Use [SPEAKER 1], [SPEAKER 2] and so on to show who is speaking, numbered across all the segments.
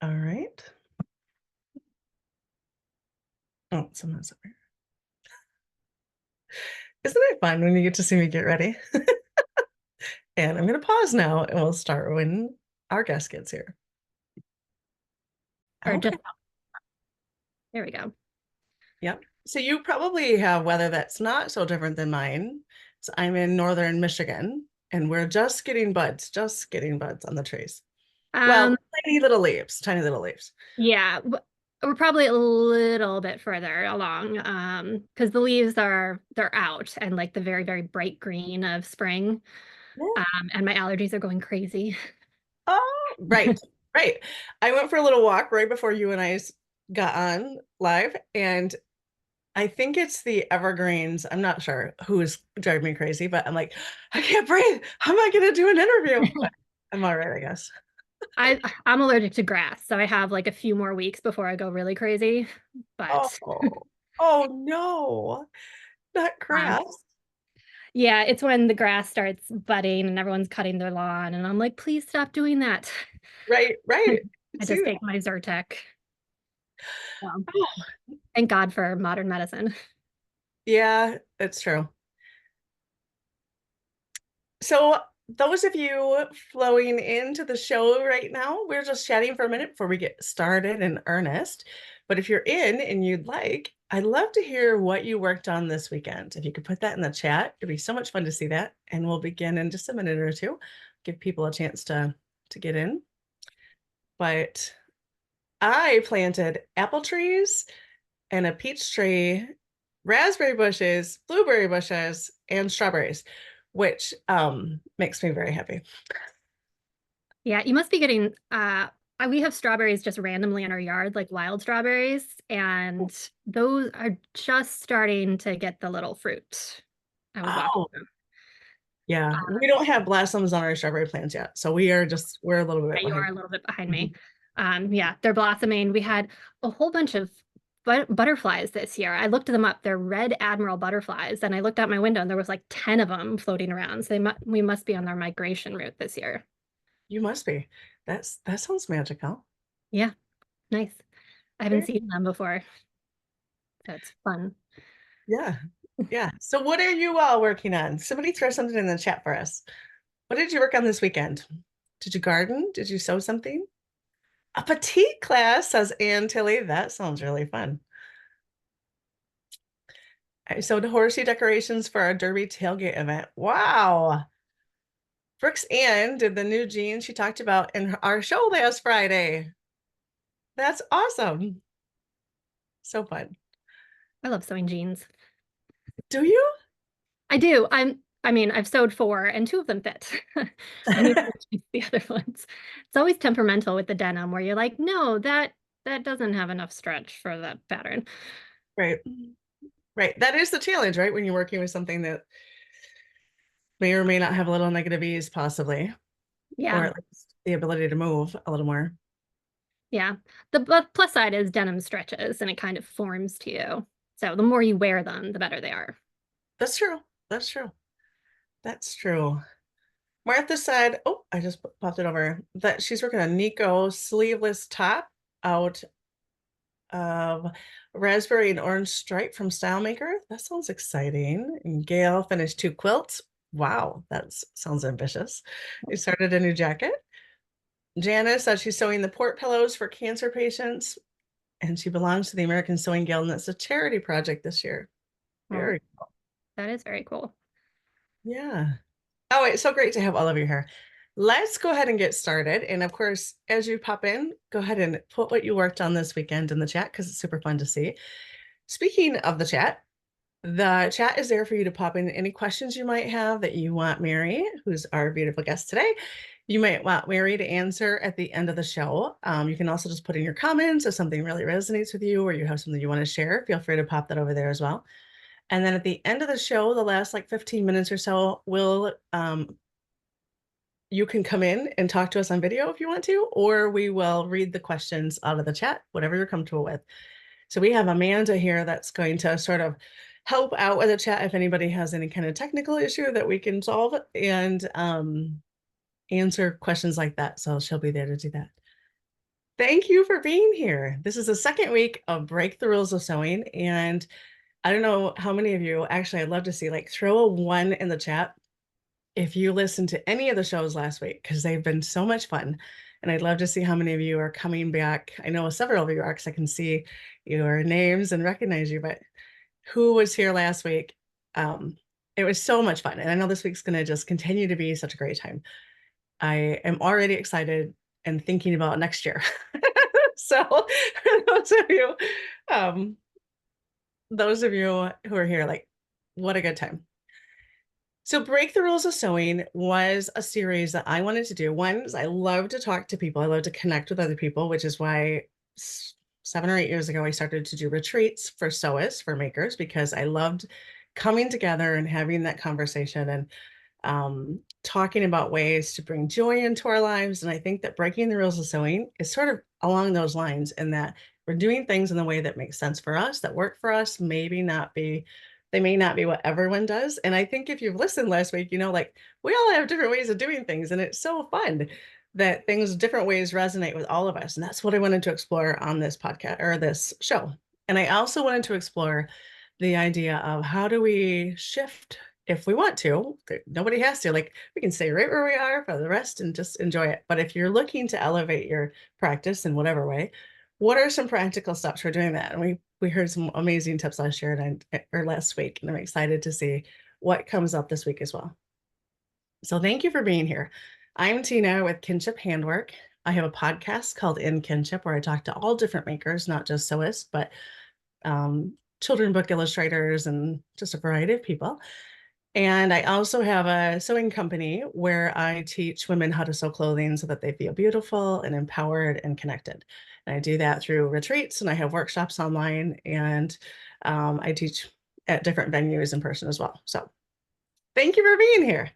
[SPEAKER 1] All right. Oh, someone's over. Isn't it fun when you get to see me get ready? And I'm going to pause now and we'll start when our guest gets here.
[SPEAKER 2] Or
[SPEAKER 1] Okay.
[SPEAKER 2] just, there we go.
[SPEAKER 1] Yep. So you probably have weather that's not so different than mine. So I'm in northern Michigan and we're just getting buds on the trees. Well,
[SPEAKER 2] Um,
[SPEAKER 1] tiny little leaves, tiny little leaves.
[SPEAKER 2] yeah, we're probably a little bit further along, because the leaves they're out and like the very, very bright green of spring.
[SPEAKER 1] Yeah.
[SPEAKER 2] And my allergies are going crazy.
[SPEAKER 1] Oh, right, right. I went for a little walk right before you and I got on live, and I think it's the evergreens. I'm not sure who's driving me crazy, but I'm like, I can't breathe. How am I going to do an interview? But I'm all right, I guess.
[SPEAKER 2] I'm allergic to grass, so I have like a few more weeks before I go really crazy. But
[SPEAKER 1] Oh, oh no, not
[SPEAKER 2] um,
[SPEAKER 1] grass.
[SPEAKER 2] yeah, it's when the grass starts budding and everyone's cutting their lawn, and I'm like, please stop doing that.
[SPEAKER 1] Right, right.
[SPEAKER 2] I
[SPEAKER 1] See
[SPEAKER 2] just
[SPEAKER 1] that?
[SPEAKER 2] take my Zyrtec. Well,
[SPEAKER 1] Oh,
[SPEAKER 2] thank God for modern medicine.
[SPEAKER 1] yeah, that's true. So, those of you flowing into the show right now, we're just chatting for a minute before we get started in earnest. But if you're in and you'd like, I'd love to hear what you worked on this weekend. If you could put that in the chat, it'd be so much fun to see that. And we'll begin in just a minute or two, give people a chance to get in. But I planted apple trees and a peach tree, raspberry bushes, blueberry bushes, and strawberries, which makes me very happy.
[SPEAKER 2] Yeah, you must be getting we have strawberries just randomly in our yard, like wild strawberries, and those are just starting to get the little fruit. I was walking
[SPEAKER 1] Oh,
[SPEAKER 2] them.
[SPEAKER 1] yeah. We don't have blossoms on our strawberry plants yet. So we're a little bit
[SPEAKER 2] You are
[SPEAKER 1] behind.
[SPEAKER 2] a little bit behind me.
[SPEAKER 1] Mhm.
[SPEAKER 2] Yeah, they're blossoming. We had a whole bunch of butterflies this year. I looked them up. They're red admiral butterflies, and I looked out my window and there was like 10 of them floating around. So we must be on their migration route this year.
[SPEAKER 1] You must be. That sounds magical.
[SPEAKER 2] Yeah, nice. I haven't
[SPEAKER 1] Very-
[SPEAKER 2] seen them before, so it's fun.
[SPEAKER 1] Yeah. Yeah. So what are you all working on? Somebody throw something in the chat for us. What did you work on this weekend? Did you garden? Did you sew something? A petite class, says Ann Tilly. That sounds really fun. I sewed horsey decorations for our Derby tailgate event. Wow. Brooks Ann did the new jeans she talked about in our show last Friday. That's awesome. So fun.
[SPEAKER 2] I love sewing jeans.
[SPEAKER 1] Do you?
[SPEAKER 2] I do. I mean, I've sewed four and two of them fit. I need to choose the other ones. It's always temperamental with the denim where you're like, no, that doesn't have enough stretch for that pattern.
[SPEAKER 1] Right. Right. That is the challenge, right? When you're working with something that may or may not have a little negative ease, possibly, or
[SPEAKER 2] Yeah.
[SPEAKER 1] at least the ability to move a little more.
[SPEAKER 2] Yeah. Plus side is denim stretches and it kind of forms to you. So the more you wear them, the better they are.
[SPEAKER 1] That's true. That's true. That's true. Martha said, oh, I just popped it over, that she's working on Nico sleeveless top out of raspberry and orange stripe from Style Maker. That sounds exciting. And Gail finished two quilts. Wow, that sounds ambitious. You started a new jacket. Janice said she's sewing the port pillows for cancer patients, and she belongs to the American Sewing Guild, and it's a charity project this year.
[SPEAKER 2] Oh,
[SPEAKER 1] Very,
[SPEAKER 2] that is very cool.
[SPEAKER 1] yeah. Oh, it's so great to have all of you here. Let's go ahead and get started. And of course, as you pop in, go ahead and put what you worked on this weekend in the chat because it's super fun to see. Speaking of the chat is there for you to pop in any questions you might have that you want Mary, who's our beautiful guest today. You might want Mary to answer at the end of the show. You can also just put in your comments if something really resonates with you or you have something you want to share. Feel free to pop that over there as well. And then at the end of the show, the last like 15 minutes or so, you can come in and talk to us on video if you want to, or we will read the questions out of the chat, whatever you're comfortable with. So we have Amanda here that's going to sort of help out with the chat if anybody has any kind of technical issue that we can solve and answer questions like that. So she'll be there to do that. Thank you for being here. This is the second week of Break the Rules of Sewing. And I don't know how many of you, actually, I'd love to see, like, throw a 1 in the chat if you listened to any of the shows last week, because they've been so much fun. And I'd love to see how many of you are coming back. I know several of you are, because I can see your names and recognize you, but who was here last week? It was so much fun. And I know this week's going to just continue to be such a great time. I am already excited and thinking about next year. So those of you, um, those of you who are here, like, what a good time. So Break the Rules of Sewing was a series that I wanted to do. One is I love to talk to people. I love to connect with other people, which is why 7 or 8 years ago, I started to do retreats for sewists, for makers, because I loved coming together and having that conversation and talking about ways to bring joy into our lives. And I think that Breaking the Rules of Sewing is sort of along those lines, in that we're doing things in the way that makes sense for us, that work for us, they may not be what everyone does. And I think if you've listened last week, like, we all have different ways of doing things, and it's so fun that things different ways resonate with all of us. And that's what I wanted to explore on this podcast or this show. And I also wanted to explore the idea of how do we shift if we want to. Nobody has to. Like, we can stay right where we are for the rest and just enjoy it. But if you're looking to elevate your practice in whatever way, what are some practical steps for doing that? And we heard some amazing tips last year or last week, and I'm excited to see what comes up this week as well. So thank you for being here. I'm Tina with Kinship Handwork. I have a podcast called In Kinship, where I talk to all different makers, not just sewists, but children book illustrators and just a variety of people. And I also have a sewing company where I teach women how to sew clothing so that they feel beautiful and empowered and connected. And I do that through retreats, and I have workshops online, and I teach at different venues in person as well. So thank you for being here.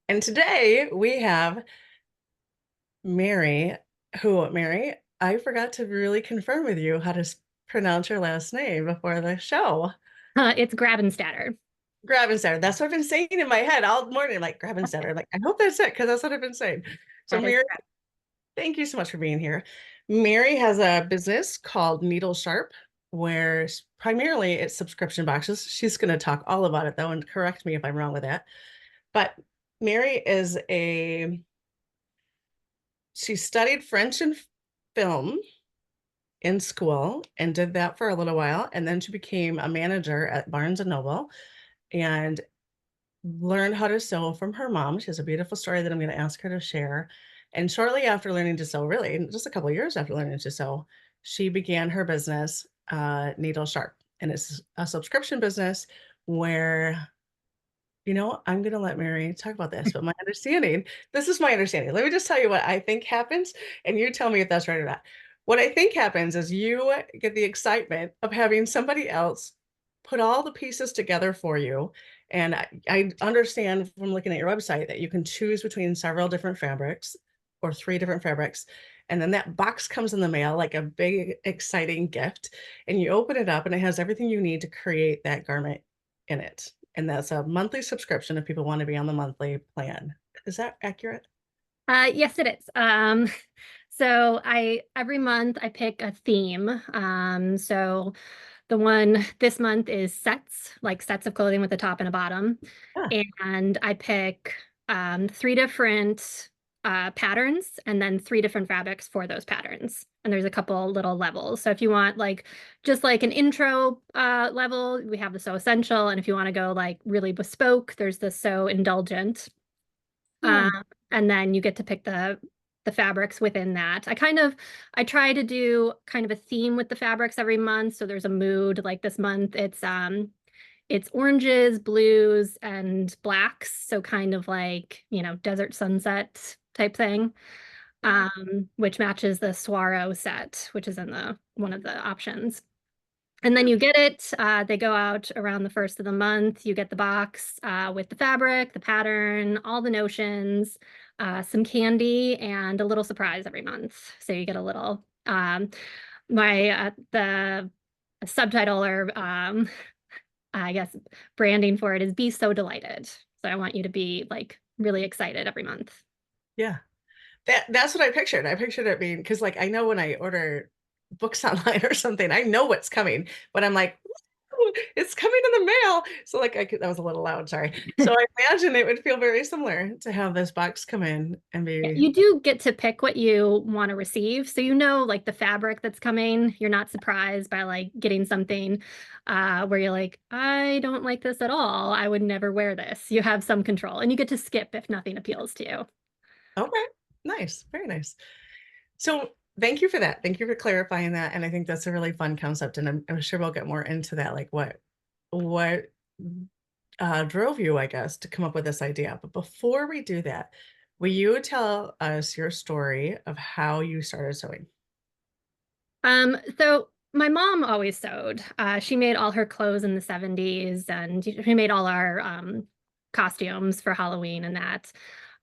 [SPEAKER 1] And today we have Mary, Mary, I forgot to really confirm with you how to pronounce your last name before the show.
[SPEAKER 2] It's Grabenstatter.
[SPEAKER 1] Grabenstatter. That's what I've been saying in my head all morning. I'm like, Grabenstatter. I'm like, I hope that's it, because that's what I've been saying. So
[SPEAKER 2] That is
[SPEAKER 1] Mary, thank you so much for being here. Mary has a business called Needle Sharp, where primarily it's subscription boxes. She's going to talk all about it, though, and correct me if I'm wrong with that. But Mary she studied French and film in school and did that for a little while. And then she became a manager at Barnes and Noble and learned how to sew from her mom. She has a beautiful story that I'm going to ask her to share. And shortly after learning to sew, really just a couple of years after learning to sew, she began her business, Needle Sharp. And it's a subscription business where, I'm going to let Mary talk about this, but this is my understanding. Let me just tell you what I think happens, and you tell me if that's right or not. What I think happens is you get the excitement of having somebody else put all the pieces together for you. And I understand from looking at your website that you can choose between several different fabrics or 3 different fabrics. And then that box comes in the mail like a big, exciting gift. And you open it up and it has everything you need to create that garment in it. And that's a monthly subscription if people want to be on the monthly plan. Is that accurate?
[SPEAKER 2] Yes, it is. So every month I pick a theme. So the one this month is sets, like sets of clothing with a top and a bottom.
[SPEAKER 1] Ah,
[SPEAKER 2] And I pick 3 different patterns and then 3 different fabrics for those patterns. And there's a couple little levels. So if you want just like an intro level, we have the Sew Essential. And if you want to go like really bespoke, there's the Sew Indulgent.
[SPEAKER 1] hmm.
[SPEAKER 2] And then you get to pick the fabrics within that. I try to do kind of a theme with the fabrics every month. So there's a mood. Like this month, it's oranges, blues, and blacks. So kind of like, desert sunset type thing, which matches the Swaro set, which is in one of the options. And then you get it. They go out around the first of the month. You get the box with the fabric, the pattern, all the notions, some candy, and a little surprise every month. So you get a little. The a subtitle or I guess branding for it is be so delighted. So I want you to be like really excited every month.
[SPEAKER 1] Yeah. That's what I pictured. I pictured it being because like I know when I order books online or something, I know what's coming, but I'm like, "Ooh, it's coming in the mail." So like that was a little loud, sorry. So I imagine it would feel very similar to have this box come in and
[SPEAKER 2] Yeah,
[SPEAKER 1] be
[SPEAKER 2] you do get to pick what you want to receive. So you know like the fabric that's coming. You're not surprised by like getting something where you're like, I don't like this at all. I would never wear this. You have some control and you get to skip if nothing appeals to you.
[SPEAKER 1] okay. Nice, very nice. So thank you for that. Thank you for clarifying that. And I think that's a really fun concept. And I'm sure we'll get more into that, like what drove you, I guess, to come up with this idea. But before we do that, will you tell us your story of how you started sewing?
[SPEAKER 2] So my mom always sewed. She made all her clothes in the 70s and she made all our costumes for Halloween and that.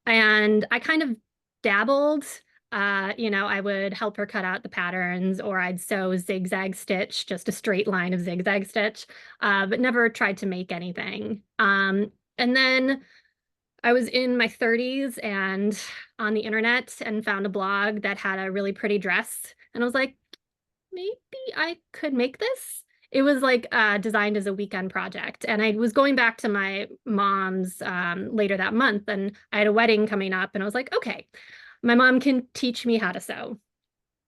[SPEAKER 2] And I kind of dabbled. I would help her cut out the patterns or I'd sew zigzag stitch, just a straight line of zigzag stitch, but never tried to make anything. And then I was in my 30s and on the internet and found a blog that had a really pretty dress. And I was like, maybe I could make this. It was like designed as a weekend project. And I was going back to my mom's later that month, and I had a wedding coming up, and I was like, okay, my mom can teach me how to sew.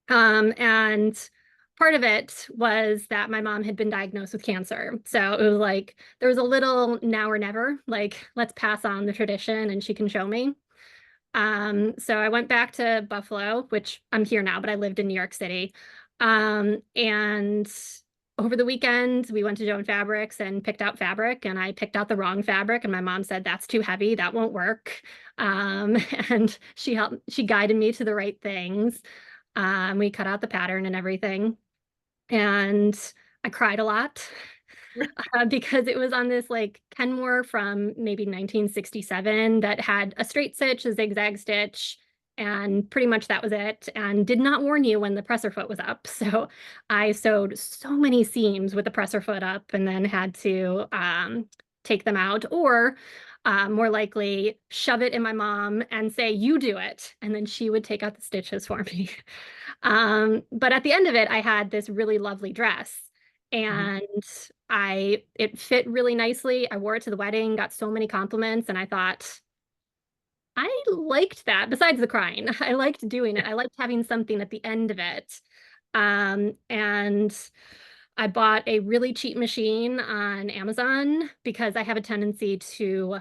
[SPEAKER 2] And part of it was that my mom had been diagnosed with cancer. So it was like there was a little now or never, like let's pass on the tradition and she can show me. So I went back to Buffalo, which I'm here now, but I lived in New York City. And over the weekend, we went to Joan Fabrics and picked out fabric, and I picked out the wrong fabric, and my mom said, "That's too heavy, that won't work." Um, and she guided me to the right things. We cut out the pattern and everything. And I cried a lot because it was on this like Kenmore from maybe 1967 that had a straight stitch, a zigzag stitch, and pretty much that was it, and did not warn you when the presser foot was up. So I sewed so many seams with the presser foot up and then had to take them out or more likely shove it in my mom and say, you do it. And then she would take out the stitches for me. But at the end of it, I had this really lovely dress and it fit really nicely. I wore it to the wedding, got so many compliments, and I thought, I liked that. Besides the crying, I liked doing it. I liked having something at the end of it. And I bought a really cheap machine on Amazon because I have a tendency to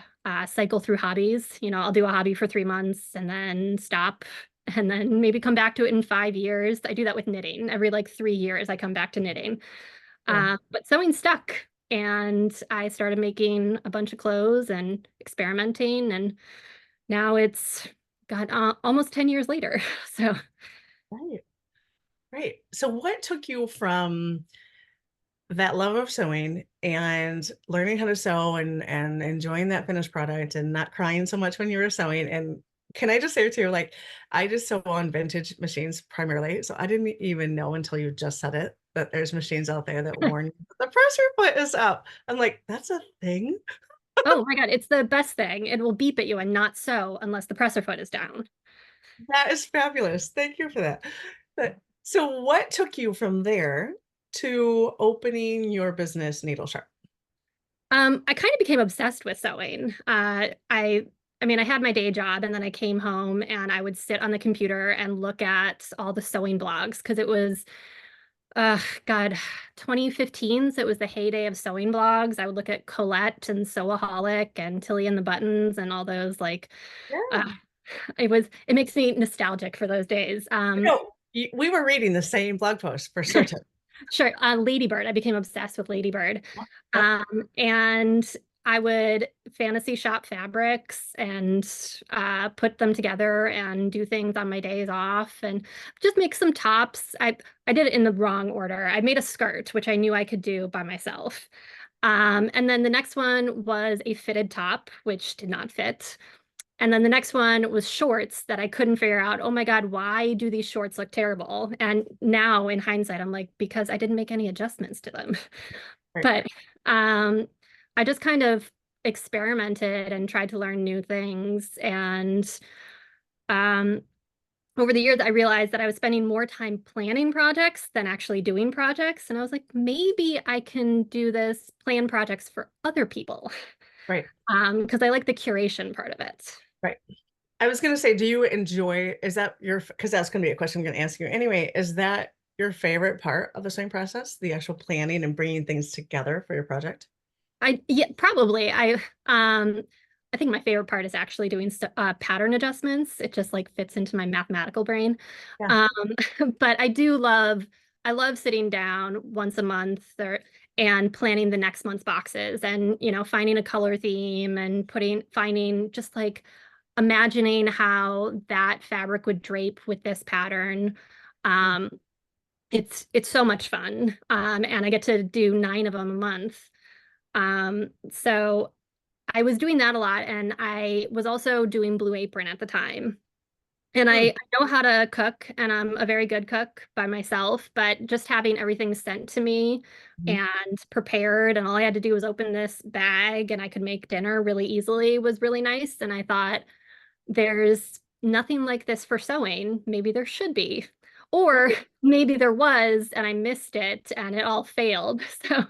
[SPEAKER 2] cycle through hobbies. I'll do a hobby for 3 months and then stop and then maybe come back to it in 5 years. I do that with knitting. Every like 3 years, I come back to knitting.
[SPEAKER 1] Yeah.
[SPEAKER 2] But sewing stuck. And I started making a bunch of clothes and experimenting. And now it's got almost 10 years later. So
[SPEAKER 1] Right. Right. So what took you from that love of sewing and learning how to sew and enjoying that finished product and not crying so much when you were sewing? And can I just say too, like I just sew on vintage machines primarily. So I didn't even know until you just said it that there's machines out there that warn you that the presser foot is up. I'm like, that's a thing.
[SPEAKER 2] oh my God, it's the best thing. It will beep at you and not sew unless the presser foot is down.
[SPEAKER 1] That is fabulous. Thank you for that. So what took you from there to opening your business Needle Sharp?
[SPEAKER 2] I kind of became obsessed with sewing. I mean, I had my day job and then I came home and I would sit on the computer and look at all the sewing blogs because it was, God, 2015. So it was the heyday of sewing blogs. I would look at Colette and Sewaholic and Tilly and the Buttons and all those like,
[SPEAKER 1] Yeah.
[SPEAKER 2] uh, it makes me nostalgic for those days.
[SPEAKER 1] We were reading the same blog post for certain.
[SPEAKER 2] Sure. Ladybird. I became obsessed with Ladybird.
[SPEAKER 1] Yep.
[SPEAKER 2] And I would fantasy shop fabrics and put them together and do things on my days off and just make some tops. I did it in the wrong order. I made a skirt, which I knew I could do by myself. And then the next one was a fitted top, which did not fit. And then the next one was shorts that I couldn't figure out. Oh my God, why do these shorts look terrible? And now in hindsight, I'm like, because I didn't make any adjustments to them.
[SPEAKER 1] Right.
[SPEAKER 2] But um, I just kind of experimented and tried to learn new things. And um, over the years, I realized that I was spending more time planning projects than actually doing projects. And I was like, maybe I can do this, plan projects for other people,
[SPEAKER 1] Right.
[SPEAKER 2] because I like the curation part of it.
[SPEAKER 1] Right. I was going to say, do you enjoy, is that your, because that's going to be a question I'm going to ask you anyway, is that your favorite part of the sewing process, the actual planning and bringing things together for your project?
[SPEAKER 2] Yeah, probably. I think my favorite part is actually doing pattern adjustments. It just like fits into my mathematical brain.
[SPEAKER 1] Yeah.
[SPEAKER 2] Um, but I love sitting down once a month and planning the next month's boxes and, finding a color theme and finding just like imagining how that fabric would drape with this pattern.
[SPEAKER 1] Mm.
[SPEAKER 2] Um, it's so much fun. And I get to do 9 of them a month. So I was doing that a lot, and I was also doing Blue Apron at the time. And
[SPEAKER 1] Mm.
[SPEAKER 2] I know how to cook, and I'm a very good cook by myself, but just having everything sent to me
[SPEAKER 1] Mhm.
[SPEAKER 2] and prepared, and all I had to do was open this bag and I could make dinner really easily was really nice. And I thought, there's nothing like this for sewing. Maybe there should be. Or
[SPEAKER 1] Right.
[SPEAKER 2] maybe there was and I missed it and it all failed. So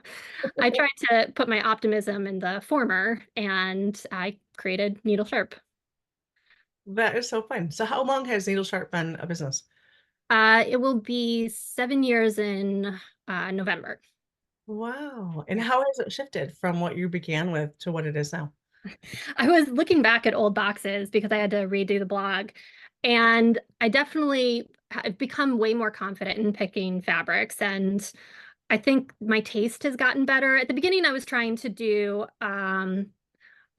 [SPEAKER 2] I tried to put my optimism in the former and I created Needle Sharp.
[SPEAKER 1] That is so fun. So how long has Needle Sharp been a business?
[SPEAKER 2] It will be 7 years in November.
[SPEAKER 1] Wow. And how has it shifted from what you began with to what it is now?
[SPEAKER 2] I was looking back at old boxes because I had to redo the blog, and I definitely have become way more confident in picking fabrics. And I think my taste has gotten better. At the beginning, I was trying to do a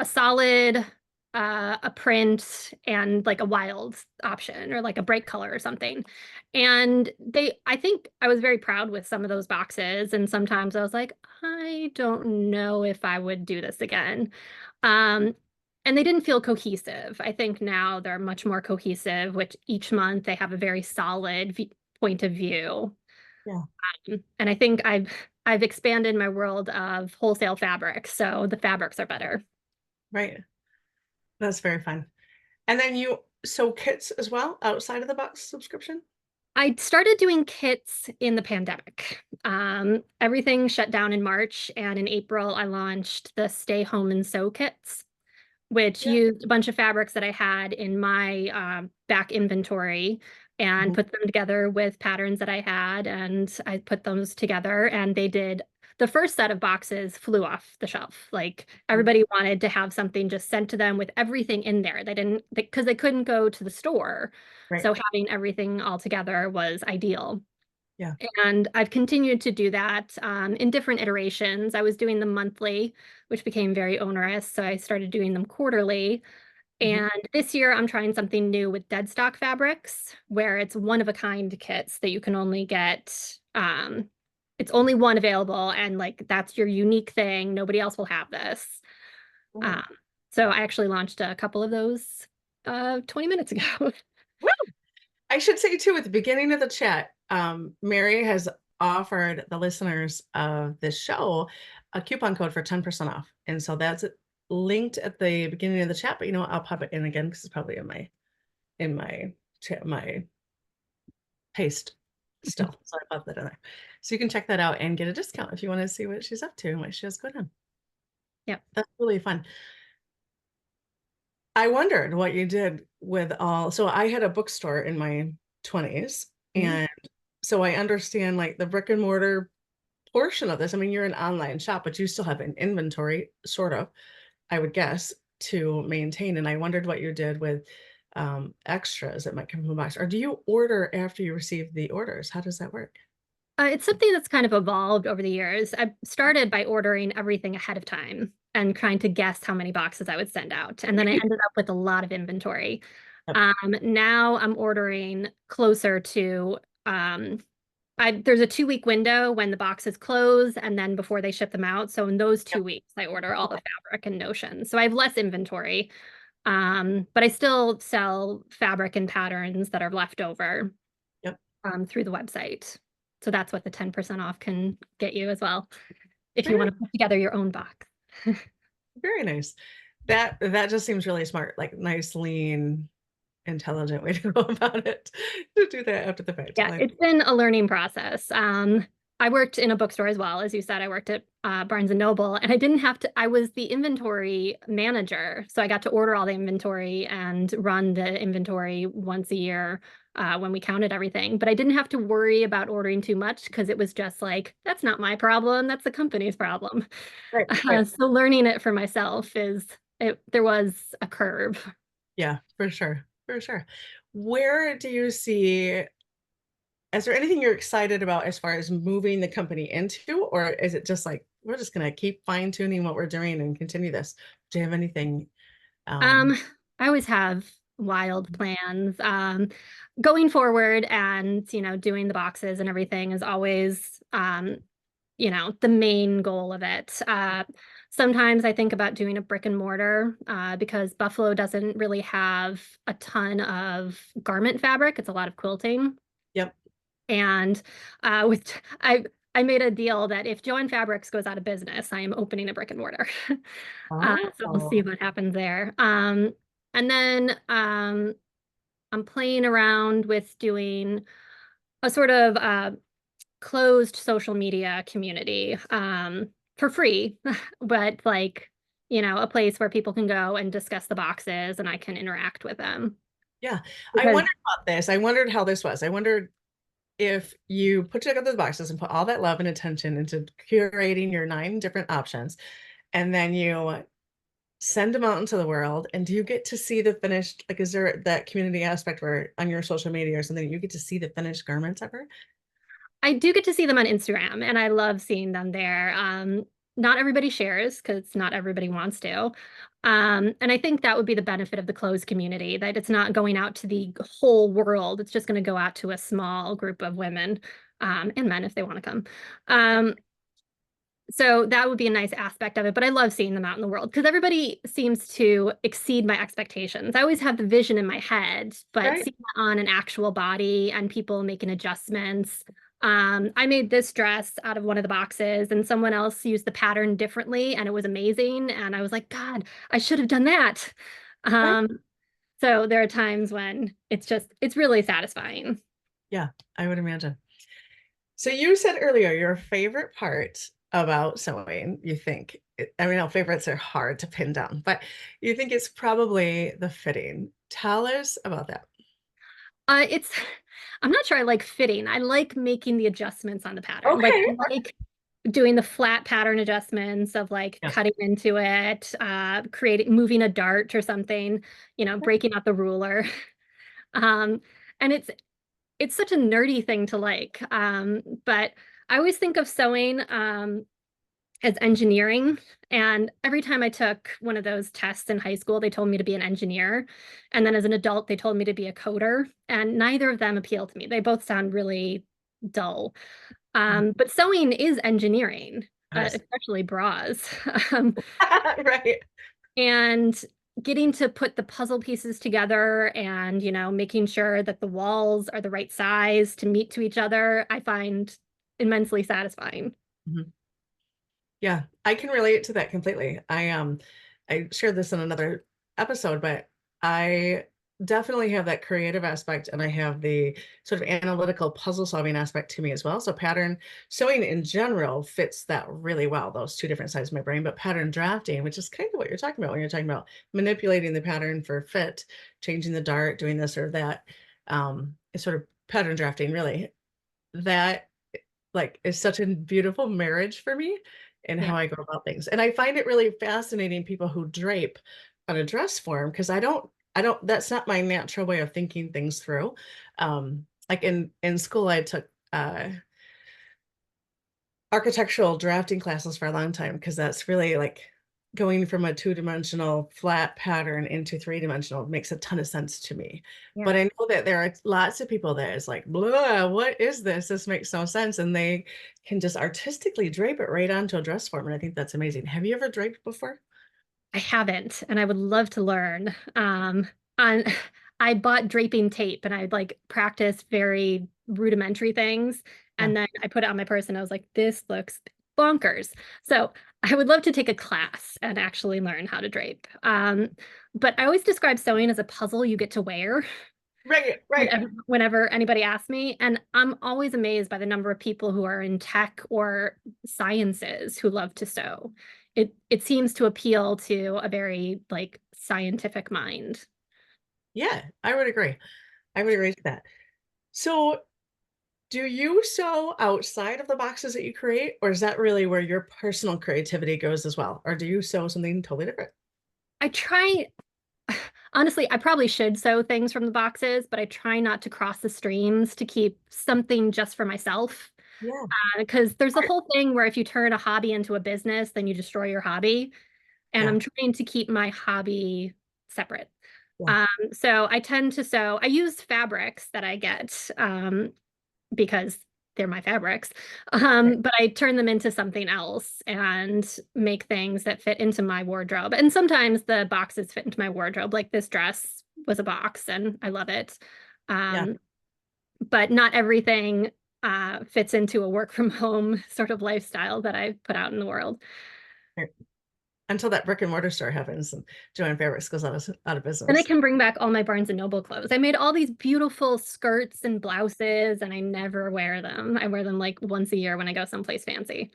[SPEAKER 2] solid, a print, and like a wild option or like a bright color or something. And I think I was very proud with some of those boxes. And sometimes I was like, I don't know if I would do this again. Um, and they didn't feel cohesive. I think now they're much more cohesive, which each month they have a very solid point of view.
[SPEAKER 1] Yeah.
[SPEAKER 2] And I think I've expanded my world of wholesale fabrics, so the fabrics are better.
[SPEAKER 1] Right. That's very fun. And then you sew kits as well outside of the box subscription?
[SPEAKER 2] I started doing kits in the pandemic. Everything shut down in March, and in April, I launched the Stay Home and Sew kits, which
[SPEAKER 1] Yeah.
[SPEAKER 2] used a bunch of fabrics that I had in my back inventory and
[SPEAKER 1] Mhm.
[SPEAKER 2] put them together with patterns that I had. And I put those together, and they did. The first set of boxes flew off the shelf. Like everybody wanted to have something just sent to them with everything in there. They didn't, because they couldn't go to the store.
[SPEAKER 1] Right.
[SPEAKER 2] So having everything all together was ideal.
[SPEAKER 1] Yeah.
[SPEAKER 2] And I've continued to do that in different iterations. I was doing them monthly, which became very onerous. So I started doing them quarterly.
[SPEAKER 1] Mhm.
[SPEAKER 2] And this year I'm trying something new with dead stock fabrics, where it's one of a kind kits that you can only get. It's only one available, and like that's your unique thing. Nobody else will have this.
[SPEAKER 1] Mm.
[SPEAKER 2] Um, so I actually launched a couple of those 20 minutes ago.
[SPEAKER 1] Woo! I should say too, at the beginning of the chat, Mary has offered the listeners of this show a coupon code for 10% off. And so that's linked at the beginning of the chat, but I'll pop it in again because it's probably in my chat, my paste still. So I popped that in there. So you can check that out and get a discount if you want to see what she's up to and what she has going on.
[SPEAKER 2] Yep.
[SPEAKER 1] That's really fun. I wondered what you did with so I had a bookstore in my 20s,
[SPEAKER 2] Mhm.
[SPEAKER 1] and so I understand like the brick and mortar portion of this. I mean, you're an online shop, but you still have an inventory, sort of, I would guess, to maintain. And I wondered what you did with extras that might come from a box. Or do you order after you receive the orders? How does that work?
[SPEAKER 2] It's something that's kind of evolved over the years. I started by ordering everything ahead of time and trying to guess how many boxes I would send out. And then I ended up with a lot of inventory.
[SPEAKER 1] Yep.
[SPEAKER 2] Now I'm ordering closer to, there's a 2 week window when the boxes close and then before they ship them out. So in those
[SPEAKER 1] Yep.
[SPEAKER 2] 2 weeks, I order all the
[SPEAKER 1] Okay.
[SPEAKER 2] fabric and notions. So I have less inventory. But I still sell fabric and patterns that are left over
[SPEAKER 1] Yep.
[SPEAKER 2] through the website. So that's what the 10% off can get you as well, if you
[SPEAKER 1] Very,
[SPEAKER 2] want to put together your own box.
[SPEAKER 1] very nice. That just seems really smart, like nice, lean, intelligent way to go about it. To do that after the fact. I
[SPEAKER 2] Yeah,
[SPEAKER 1] like
[SPEAKER 2] it's been a learning process. I worked in a bookstore as well. As you said, I worked at Barnes and Noble, and I didn't have to, I was the inventory manager. So I got to order all the inventory and run the inventory once a year when we counted everything. But I didn't have to worry about ordering too much because it was just like, that's not my problem. That's the company's problem.
[SPEAKER 1] right, right.
[SPEAKER 2] So learning it for myself there was a curve.
[SPEAKER 1] Yeah, for sure. For sure. Where do you see, is there anything you're excited about as far as moving the company into, or is it just like we're just gonna keep fine tuning what we're doing and continue this? Do you have anything?
[SPEAKER 2] Um,
[SPEAKER 1] Um,
[SPEAKER 2] I always have wild plans. Going forward and, doing the boxes and everything is always, the main goal of it. Sometimes I think about doing a brick and mortar because Buffalo doesn't really have a ton of garment fabric. It's a lot of quilting.
[SPEAKER 1] yep.
[SPEAKER 2] And with I made a deal that if Joann Fabrics goes out of business, I am opening a brick and mortar. So we'll see
[SPEAKER 1] Oh,
[SPEAKER 2] what happens there. And then I'm playing around with doing a sort of closed social media community for free, but like, a place where people can go and discuss the boxes and I can interact with them.
[SPEAKER 1] yeah. I
[SPEAKER 2] Because
[SPEAKER 1] wondered about this. I wondered how this was. I wondered if you put together the boxes and put all that love and attention into curating your 9 different options, and then you send them out into the world, and do you get to see the finished, like, is there that community aspect where on your social media or something you get to see the finished garments ever?
[SPEAKER 2] I do get to see them on Instagram and I love seeing them there. Not everybody shares because not everybody wants to. And I think that would be the benefit of the closed community, that it's not going out to the whole world. It's just going to go out to a small group of women and men if they want to come. Um, so that would be a nice aspect of it, but I love seeing them out in the world because everybody seems to exceed my expectations. I always have the vision in my head, but
[SPEAKER 1] Right.
[SPEAKER 2] seeing it on an actual body and people making adjustments. I made this dress out of one of the boxes and someone else used the pattern differently and it was amazing. And I was like, God, I should have done that.
[SPEAKER 1] Right.
[SPEAKER 2] Um, so there are times when it's really satisfying.
[SPEAKER 1] Yeah, I would imagine. So you said earlier your favorite part about sewing, you think, I mean, no, favorites are hard to pin down, but you think it's probably the fitting. Tell us about that.
[SPEAKER 2] It's I'm not sure I like fitting. I like making the adjustments on the pattern. Like
[SPEAKER 1] Okay.
[SPEAKER 2] I like doing the flat pattern adjustments of like
[SPEAKER 1] Yeah.
[SPEAKER 2] cutting into it, moving a dart or something, breaking out the ruler. Um, and it's such a nerdy thing to like. But I always think of sewing as engineering. And every time I took one of those tests in high school, they told me to be an engineer. And then as an adult, they told me to be a coder. And neither of them appeal to me. They both sound really dull. But sewing is engineering,
[SPEAKER 1] Yes.
[SPEAKER 2] especially bras. Um,
[SPEAKER 1] Right.
[SPEAKER 2] and getting to put the puzzle pieces together and, making sure that the walls are the right size to meet to each other, I find immensely satisfying.
[SPEAKER 1] Mhm. Yeah, I can relate to that completely. I shared this in another episode, but I definitely have that creative aspect and I have the sort of analytical puzzle solving aspect to me as well. So pattern sewing in general fits that really well, those 2 different sides of my brain, but pattern drafting, which is kind of what you're talking about when you're talking about manipulating the pattern for fit, changing the dart, doing this or that, is sort of pattern drafting really. That like is such a beautiful marriage for me and
[SPEAKER 2] Yeah.
[SPEAKER 1] how I go about things. And I find it really fascinating people who drape on a dress form because I don't that's not my natural way of thinking things through. Like in school I took architectural drafting classes for a long time because that's really like going from a 2-dimensional flat pattern into 3-dimensional makes a ton of sense to me.
[SPEAKER 2] Yeah.
[SPEAKER 1] But I know that there are lots of people that is like, blah, what is this? This makes no sense. And they can just artistically drape it right onto a dress form. And I think that's amazing. Have you ever draped before?
[SPEAKER 2] I haven't, and I would love to learn. On I bought draping tape and I'd like practice very rudimentary things.
[SPEAKER 1] Yeah.
[SPEAKER 2] And then I put it on my purse and I was like, this looks bonkers. So I would love to take a class and actually learn how to drape. But I always describe sewing as a puzzle you get to wear
[SPEAKER 1] Right, right.
[SPEAKER 2] whenever anybody asks me. And I'm always amazed by the number of people who are in tech or sciences who love to sew. It seems to appeal to a very like scientific mind.
[SPEAKER 1] Yeah, I would agree. I would agree with that. So, do you sew outside of the boxes that you create, or is that really where your personal creativity goes as well? Or do you sew something totally different?
[SPEAKER 2] I try, honestly, I probably should sew things from the boxes, but I try not to cross the streams to keep something just for myself.
[SPEAKER 1] Yeah.
[SPEAKER 2] Because there's a whole thing where if you turn a hobby into a business, then you destroy your hobby. And
[SPEAKER 1] Yeah.
[SPEAKER 2] I'm trying to keep my hobby separate.
[SPEAKER 1] Yeah.
[SPEAKER 2] So I tend to sew, I use fabrics that I get because they're my fabrics.
[SPEAKER 1] Right.
[SPEAKER 2] But I turn them into something else and make things that fit into my wardrobe. And sometimes the boxes fit into my wardrobe. Like this dress was a box and I love it.
[SPEAKER 1] Yeah.
[SPEAKER 2] Um, but not everything fits into a work from home sort of lifestyle that I put out in the world.
[SPEAKER 1] Right. Until that brick and mortar store happens and Joanne Fabrics goes out of
[SPEAKER 2] And I
[SPEAKER 1] business.
[SPEAKER 2] can bring back all my Barnes and Noble clothes. I made all these beautiful skirts and blouses, and I never wear them. I wear them like once a year when I go someplace fancy.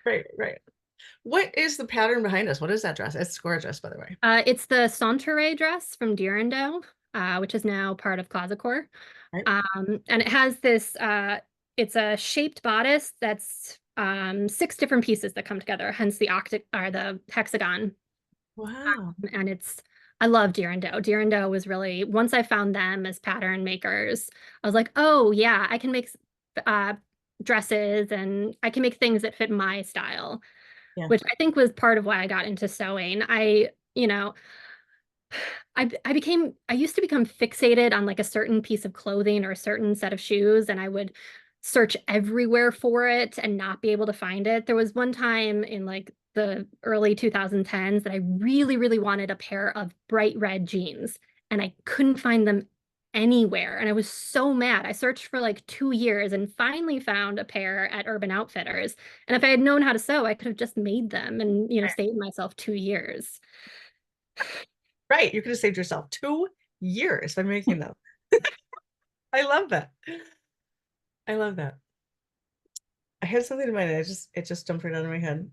[SPEAKER 1] Right, right. What is the pattern behind us? What is that dress? It's gorgeous, by the way.
[SPEAKER 2] It's the Sauterelle dress from Durando, which is now part of Closetcore.
[SPEAKER 1] Right.
[SPEAKER 2] And it has this, it's a shaped bodice that's six different pieces that come together, hence the octa or the hexagon.
[SPEAKER 1] Wow.
[SPEAKER 2] And I love Durando. Durando was really, once I found them as pattern makers, I was like, oh yeah, I can make uh, dresses and I can make things that fit my style,
[SPEAKER 1] Yeah.
[SPEAKER 2] which I think was part of why I got into sewing. You know, I used to become fixated on like a certain piece of clothing or a certain set of shoes, and I would search everywhere for it and not be able to find it. There was one time in like the early 2010s that I really, really wanted a pair of bright red jeans, and I couldn't find them anywhere. And I was so mad. I searched for like 2 years and finally found a pair at Urban Outfitters. And if I had known how to sew, I could have just made them and,
[SPEAKER 1] Right.
[SPEAKER 2] saved myself 2 years.
[SPEAKER 1] Right. You could have saved yourself 2 years by making them. I love that. I love that. I had something in mind. It just jumped right out of my head.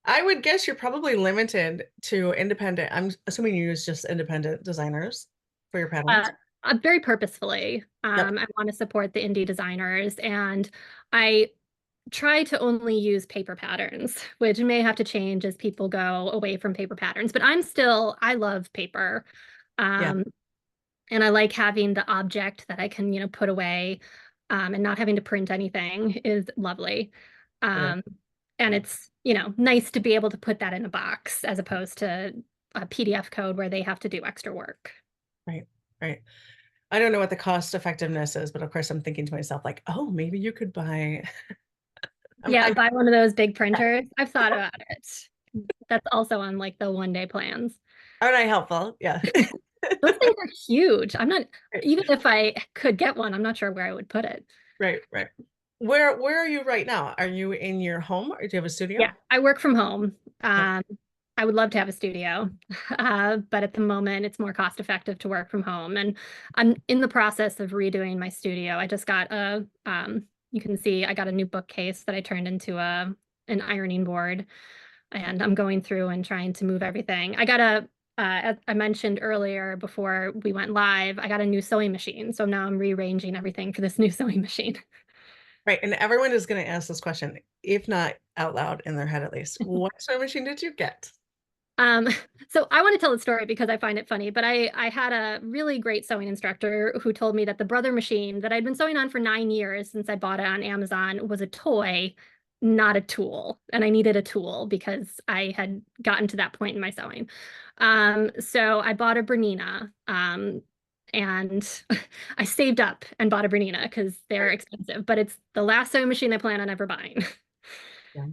[SPEAKER 1] I would guess you're probably limited to independent. I'm assuming you use just independent designers for your
[SPEAKER 2] Uh,
[SPEAKER 1] patterns.
[SPEAKER 2] very purposefully.
[SPEAKER 1] Yep.
[SPEAKER 2] I want to support the indie designers, and I try to only use paper patterns, which may have to change as people go away from paper patterns. But I love paper.
[SPEAKER 1] Yeah.
[SPEAKER 2] Um, and I like having the object that I can, put away, and not having to print anything is lovely.
[SPEAKER 1] It is.
[SPEAKER 2] Um, and it's, nice to be able to put that in a box as opposed to a PDF code where they have to do extra work.
[SPEAKER 1] Right. Right. I don't know what the cost effectiveness is, but of course I'm thinking to myself, like, oh, maybe you could buy.
[SPEAKER 2] Yeah,
[SPEAKER 1] I'm
[SPEAKER 2] buy one of those big printers. I've thought about it. That's also on like the 1 day plans.
[SPEAKER 1] aren't I helpful? Yeah.
[SPEAKER 2] Those things are huge. I'm not,
[SPEAKER 1] Right.
[SPEAKER 2] even if I could get one, I'm not sure where I would put it.
[SPEAKER 1] Right. Right. Where are you right now? Are you in your home or do you have a
[SPEAKER 2] Yeah,
[SPEAKER 1] studio?
[SPEAKER 2] I work from home.
[SPEAKER 1] Yep.
[SPEAKER 2] I would love to have a studio, but at the moment it's more cost effective to work from home. And I'm in the process of redoing my studio. I just got you can see I got a new bookcase that I turned into an ironing board, and I'm going through and trying to move everything. As I mentioned earlier before we went live, I got a new sewing machine. So now I'm rearranging everything for this new sewing machine.
[SPEAKER 1] Right. And everyone is going to ask this question, if not out loud in their head at least. What sewing machine did you get?
[SPEAKER 2] Um, so I want to tell the story because I find it funny, but I had a really great sewing instructor who told me that the brother machine that I'd been sewing on for 9 years since I bought it on Amazon was a toy, not a tool. And I needed a tool because I had gotten to that point in my sewing. So I bought a Bernina, and I saved up and bought a Bernina because they're
[SPEAKER 1] Right.
[SPEAKER 2] expensive, but it's the last sewing machine I plan on ever buying.
[SPEAKER 1] Yeah.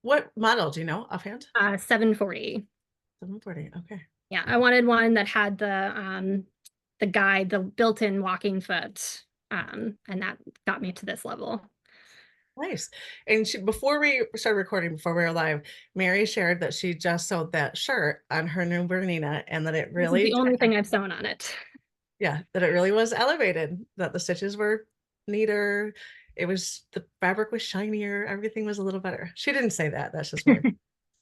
[SPEAKER 1] What model do you know offhand?
[SPEAKER 2] 740.
[SPEAKER 1] 740. Okay.
[SPEAKER 2] Yeah, I wanted one that had the guide, the built-in walking foot. And that got me to this level.
[SPEAKER 1] Nice. And before we started recording, before we were live, Mary shared that she just sewed that shirt on her new Bernina and that it
[SPEAKER 2] This is
[SPEAKER 1] really
[SPEAKER 2] the only
[SPEAKER 1] did,
[SPEAKER 2] thing I've sewn on it.
[SPEAKER 1] yeah, that it really was elevated, that the stitches were neater. It was, the fabric was shinier. Everything was a little better. She didn't say that. That's just Mary.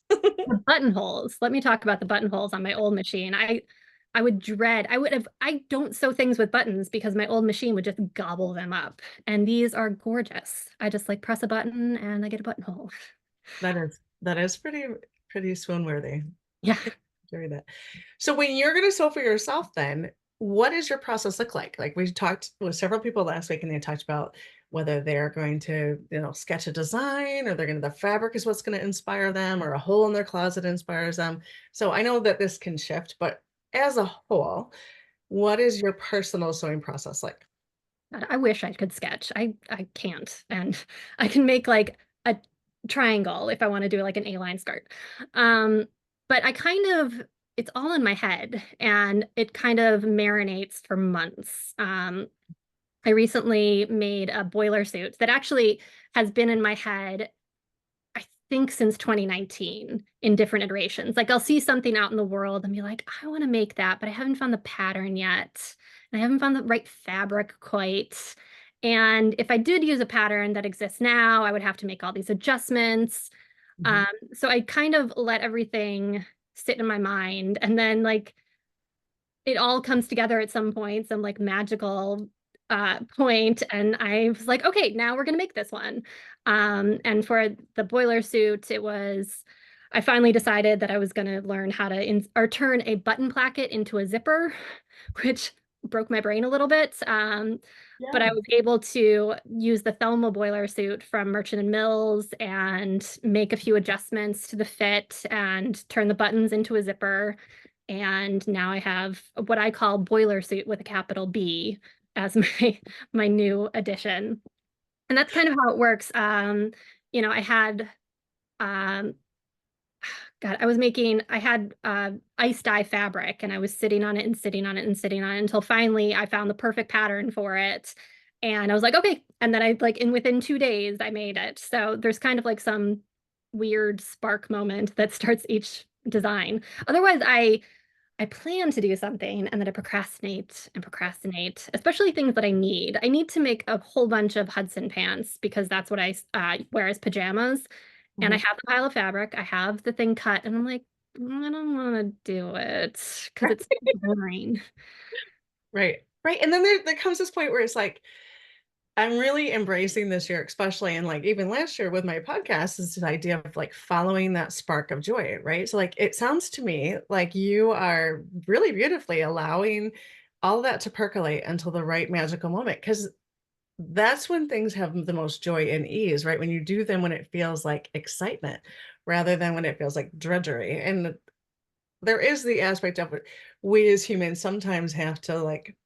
[SPEAKER 2] The buttonholes. Let me talk about the buttonholes on my old machine. I would dread, I don't sew things with buttons because my old machine would just gobble them up. And these are gorgeous. I just like press a button and I get a buttonhole.
[SPEAKER 1] That is pretty swoon worthy.
[SPEAKER 2] Yeah.
[SPEAKER 1] Carry that. So when you're going to sew for yourself, then what does your process look like? Like we talked with several people last week, and they talked about whether they're going to, sketch a design, or they're going to, the fabric is what's going to inspire them, or a hole in their closet inspires them. So I know that this can shift, but as a whole, what is your personal sewing process like?
[SPEAKER 2] God, I wish I could sketch. I can't. And I can make like a triangle if I want to do like an A-line skirt. Um, but it's all in my head and it kind of marinates for months. I recently made a boiler suit that actually has been in my head, I think, since 2019 in different iterations. Like I'll see something out in the world and be like, I want to make that, but I haven't found the pattern yet. And I haven't found the right fabric quite. And if I did use a pattern that exists now, I would have to make all these adjustments.
[SPEAKER 1] Mhm.
[SPEAKER 2] Um, so I kind of let everything sit in my mind. And then like it all comes together at some point, some like magical point, and I was like, okay, now we're gonna make this one. And for the boiler suit, I finally decided that I was gonna learn how to or turn a button placket into a zipper, which broke my brain a little bit. But I
[SPEAKER 1] Yeah.
[SPEAKER 2] was able to use the Thelma boiler suit from Merchant and Mills and make a few adjustments to the fit and turn the buttons into a zipper. And now I have what I call boiler suit with a capital B as my new addition. And that's kind of how it works. I had um, God, I had ice dye fabric and I was sitting on it and sitting on it and sitting on it until finally I found the perfect pattern for it. And I was like, okay. And then within 2 days, I made it. So there's kind of like some weird spark moment that starts each design. Otherwise, I plan to do something and then I procrastinate and procrastinate, especially things that I need. I need to make a whole bunch of Hudson pants because that's what I wear as pajamas. And I
[SPEAKER 1] Mhm.
[SPEAKER 2] have the pile of fabric, I have the thing cut, and I'm like, I don't want to do it because it's boring.
[SPEAKER 1] Right. Right. And then there comes this point where it's like, I'm really embracing this year, especially, and like even last year with my podcast, is this idea of like following that spark of joy, right? So like it sounds to me like you are really beautifully allowing all of that to percolate until the right magical moment. Because that's when things have the most joy and ease, right? When you do them when it feels like excitement rather than when it feels like drudgery. And there is the aspect of it. We as humans sometimes have to like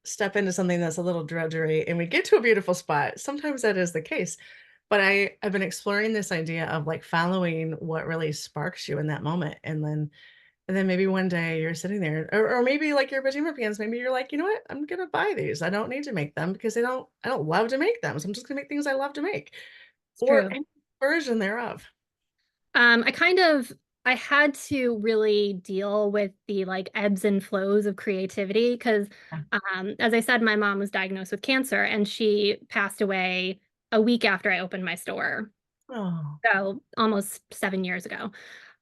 [SPEAKER 1] step into something that's a little drudgery and we get to a beautiful spot. Sometimes that is the case. But I've been exploring this idea of like following what really sparks you in that moment. And then maybe one day you're sitting there, or maybe like your pajama pants, maybe you're like, you know what, I'm gonna buy these. I don't need to make them because I don't love to make them. So I'm just gonna make things I love to make.
[SPEAKER 2] It's
[SPEAKER 1] Or
[SPEAKER 2] true.
[SPEAKER 1] any version thereof.
[SPEAKER 2] I kind of I had to really deal with the like ebbs and flows of creativity because
[SPEAKER 1] Yeah.
[SPEAKER 2] as I said, my mom was diagnosed with cancer and she passed away a week after I opened my store.
[SPEAKER 1] Oh.
[SPEAKER 2] So almost 7 years ago.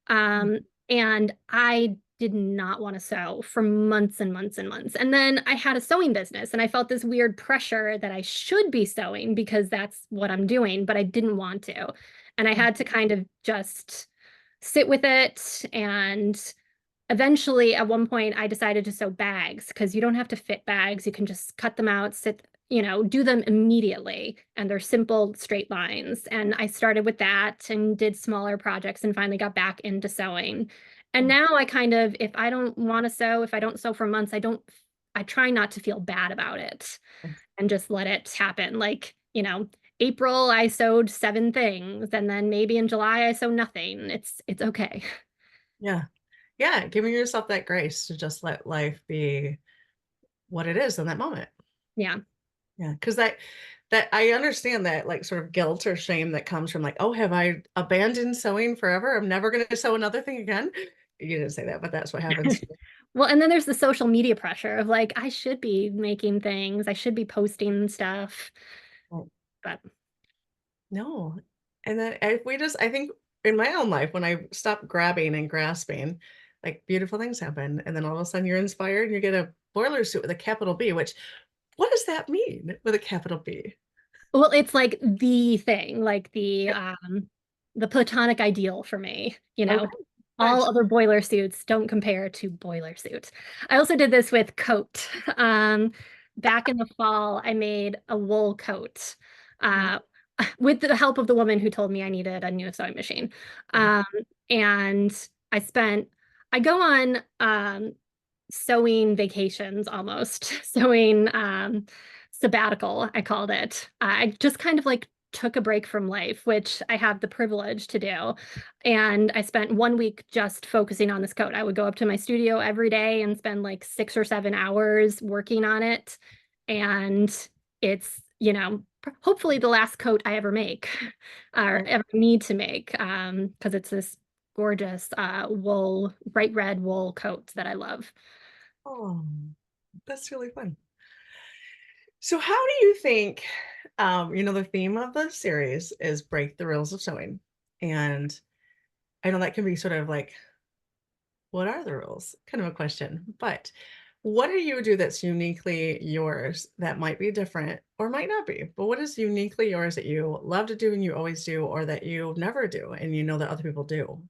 [SPEAKER 2] Um, and I did not want to sew for months and months and months. And then I had a sewing business and I felt this weird pressure that I should be sewing because that's what I'm doing, but I didn't want to. And I had to kind of just sit with it. And eventually, at one point, I decided to sew bags because you don't have to fit bags. You can just cut them out, do them immediately. And they're simple straight lines. And I started with that and did smaller projects and finally got back into sewing. And now I kind of, if I don't want to sew, if I don't sew for months, I try not to feel bad about it and just let it happen. Like, April I sewed 7 things, and then maybe in July I sew nothing. It's okay.
[SPEAKER 1] Yeah. Yeah. Giving yourself that grace to just let life be what it is in that moment.
[SPEAKER 2] Yeah.
[SPEAKER 1] Yeah. Because that I understand that like sort of guilt or shame that comes from like, oh, have I abandoned sewing forever? I'm never going to sew another thing again. You didn't say that, but that's what happens.
[SPEAKER 2] Well, and then there's the social media pressure of like, I should be making things, I should be posting stuff. But
[SPEAKER 1] No. And then if we just, I think in my own life, when I stop grabbing and grasping, like beautiful things happen. And then all of a sudden you're inspired and you get a boiler suit with a capital B, which what does that mean with a capital B?
[SPEAKER 2] well, it's like the thing, like the platonic ideal for me, you
[SPEAKER 1] Okay,
[SPEAKER 2] know. All
[SPEAKER 1] nice.
[SPEAKER 2] other boiler suits don't compare to boiler suit. I also did this with coat. Um, Back in the fall, I made a wool coat
[SPEAKER 1] Mhm.
[SPEAKER 2] uh, with the help of the woman who told me I needed a new sewing machine.
[SPEAKER 1] Yeah.
[SPEAKER 2] Um, and I go on sewing vacations almost, sewing sabbatical, I called it. I just kind of like took a break from life, which I have the privilege to do. And I spent 1 week just focusing on this coat. I would go up to my studio every day and spend like 6 or 7 hours working on it. And it's, hopefully the last coat I ever make or
[SPEAKER 1] Oh,
[SPEAKER 2] ever need to make, because it's this gorgeous wool, bright red wool coat that I love.
[SPEAKER 1] oh, that's really fun. So how do you think, the theme of the series is break the rules of sewing. And I know that can be sort of like what are the rules? Kind of a question. But what do you do that's uniquely yours that might be different or might not be? But what is uniquely yours that you love to do and you always do, or that you never do and you know that other people do?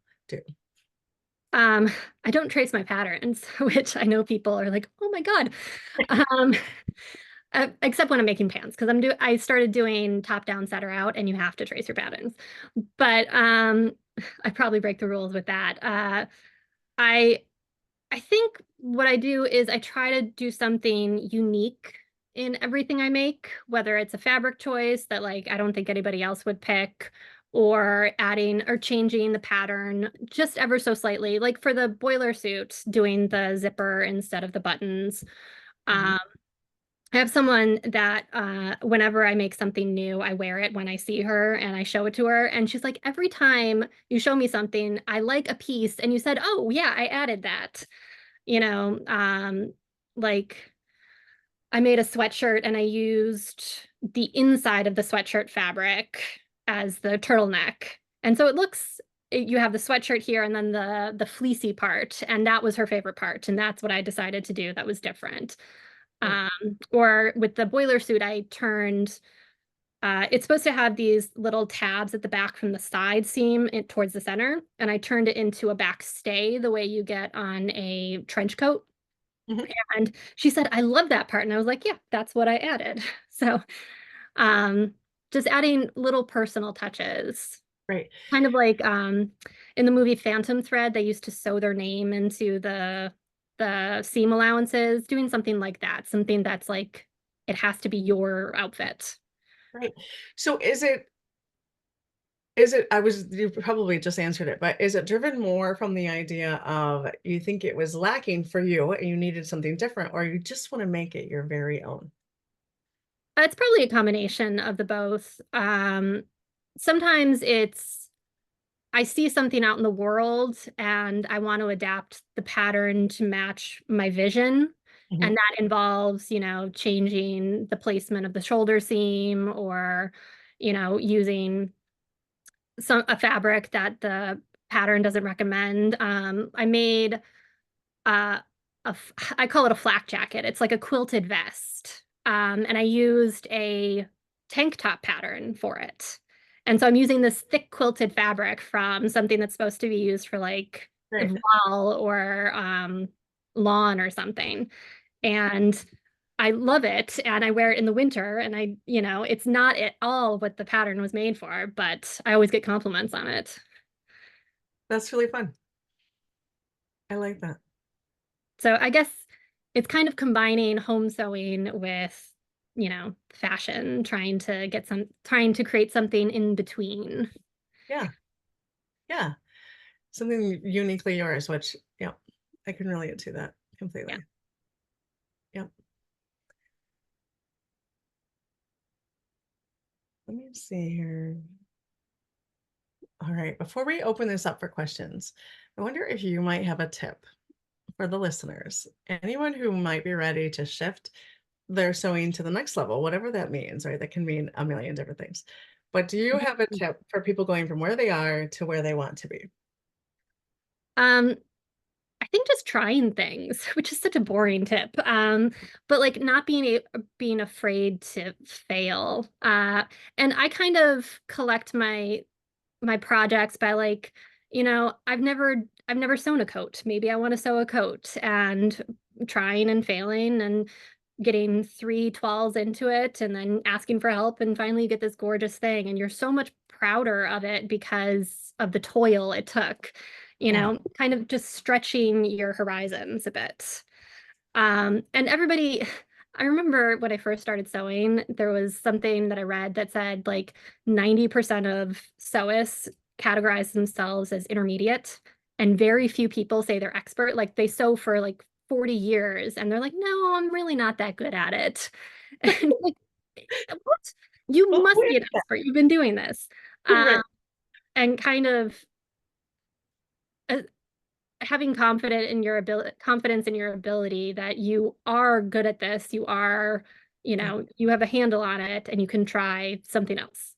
[SPEAKER 2] Um, I don't trace my patterns, which I know people are like, "Oh my God." Um, except when I'm making pants, because I started doing top down, center out, and you have to trace your patterns. But I probably break the rules with that. I I think what I do is I try to do something unique in everything I make, whether it's a fabric choice that like I don't think anybody else would pick, or adding or changing the pattern just ever so slightly. Like for the boiler suit, doing the zipper instead of the buttons.
[SPEAKER 1] Mhm.
[SPEAKER 2] Um, I have someone that whenever I make something new, I wear it when I see her and I show it to her. And she's like, every time you show me something, I like a piece, and you said, oh, yeah, I added that you know, um, like I made a sweatshirt and I used the inside of the sweatshirt fabric as the turtleneck. And so you have the sweatshirt here and then the fleecy part, and that was her favorite part, and that's what I decided to do that was different.
[SPEAKER 1] Right.
[SPEAKER 2] Um, or with the boiler suit, I turned it's supposed to have these little tabs at the back from the side seam towards the center, and I turned it into a back stay the way you get on a trench coat.
[SPEAKER 1] Mhm.
[SPEAKER 2] And she said, I love that part. And I was like, yeah, that's what I added. So um, just adding little personal touches.
[SPEAKER 1] Right.
[SPEAKER 2] Kind of like in the movie Phantom Thread, they used to sew their name into the seam allowances, doing something like that, something that's like it has to be your outfit.
[SPEAKER 1] Right. So is it, you probably just answered it, but is it driven more from the idea of you think it was lacking for you and you needed something different, or you just want to make it your very own?
[SPEAKER 2] It's probably a combination of the both. Sometimes I see something out in the world and I want to adapt the pattern to match my vision. And
[SPEAKER 1] Mhm.
[SPEAKER 2] that involves, changing the placement of the shoulder seam, or, using a fabric that the pattern doesn't recommend. I made uh, I call it a flak jacket. It's like a quilted vest. And I used a tank top pattern for it. And so I'm using this thick quilted fabric from something that's supposed to be used for like
[SPEAKER 1] Right.
[SPEAKER 2] voile or lawn or something. And I love it and I wear it in the winter, and it's not at all what the pattern was made for, but I always get compliments on it.
[SPEAKER 1] That's really fun. I like that.
[SPEAKER 2] So I guess it's kind of combining home sewing with fashion, trying to create something in between.
[SPEAKER 1] Yeah. Yeah. Something uniquely yours, which, yeah, I can relate to that
[SPEAKER 2] Yeah.
[SPEAKER 1] completely. Yep. Let me see here. All right. Before we open this up for questions, I wonder if you might have a tip for the listeners. Anyone who might be ready to shift their sewing to the next level, whatever that means, right? That can mean a million different things. But do you have a tip for people going from where they are to where they want to be?
[SPEAKER 2] Um, I think just trying things, which is such a boring tip. But like not being afraid to fail. And I kind of collect my projects by like, I've never sewn a coat. Maybe I want to sew a coat and trying and failing and getting 3 twirls into it and then asking for help and finally you get this gorgeous thing and you're so much prouder of it because of the toil it took,
[SPEAKER 1] Yeah.
[SPEAKER 2] kind of just stretching your horizons a bit. And everybody, I remember when I first started sewing, there was something that I read that said like 90% of sewists categorize themselves as intermediate, and very few people say they're expert. Like they sew for like 40 years and they're like, no, I'm really not that good at it. And like, what? You
[SPEAKER 1] Well,
[SPEAKER 2] must
[SPEAKER 1] who
[SPEAKER 2] be
[SPEAKER 1] is
[SPEAKER 2] an expert. You've been doing this.
[SPEAKER 1] that?
[SPEAKER 2] Um,
[SPEAKER 1] Right.
[SPEAKER 2] and kind of uh, having confidence in your ability that you are good at this,
[SPEAKER 1] Yeah.
[SPEAKER 2] you have a handle on it and you can try something else.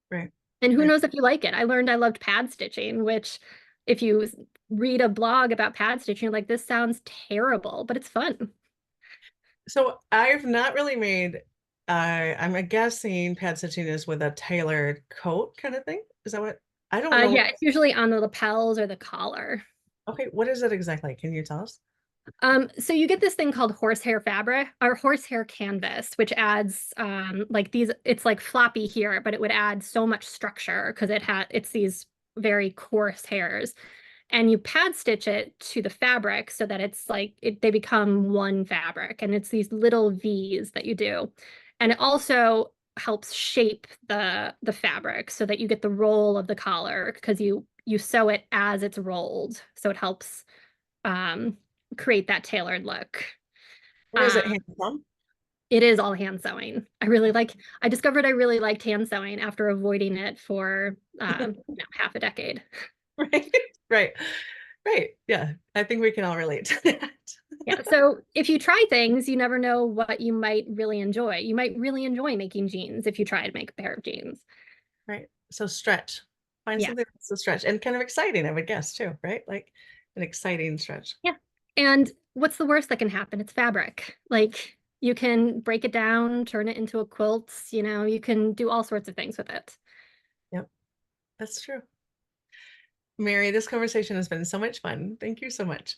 [SPEAKER 1] Right.
[SPEAKER 2] And who
[SPEAKER 1] Right.
[SPEAKER 2] knows if you like it. I learned I loved pad stitching, which if you read a blog about pad stitching, you're like, this sounds terrible, but it's fun.
[SPEAKER 1] So I've not really made, I'm guessing pad stitching is with a tailored coat kind of thing. Is that what? I don't know.
[SPEAKER 2] Yeah, it's usually on the lapels or the collar.
[SPEAKER 1] Okay, what is it exactly? Can you tell us?
[SPEAKER 2] So you get this thing called horsehair fabric or horsehair canvas, which adds like it's like floppy here, but it would add so much structure because it's these very coarse hairs. And you pad stitch it to the fabric so that it's like they become one fabric. And it's these little V's that you do. And it also helps shape the fabric so that you get the roll of the collar because you sew it as it's rolled. So it helps um, create that tailored look.
[SPEAKER 1] Or is
[SPEAKER 2] Uh,
[SPEAKER 1] it handsome?
[SPEAKER 2] it is all hand sewing. I discovered I really liked hand sewing after avoiding it for half a decade.
[SPEAKER 1] Right. Right. Right. Yeah. I think we can all relate to that.
[SPEAKER 2] Yeah. So if you try things, you never know what you might really enjoy. You might really enjoy making jeans if you try to make a pair of jeans.
[SPEAKER 1] Right. So stretch. Find
[SPEAKER 2] Yeah.
[SPEAKER 1] something that's a stretch and kind of exciting, I would guess too, right? Like an exciting stretch.
[SPEAKER 2] Yeah. And what's the worst that can happen? It's fabric. Like you can break it down, turn it into a quilt, you can do all sorts of things with it.
[SPEAKER 1] Yep. That's true. Mary, this conversation has been so much fun. Thank you so much.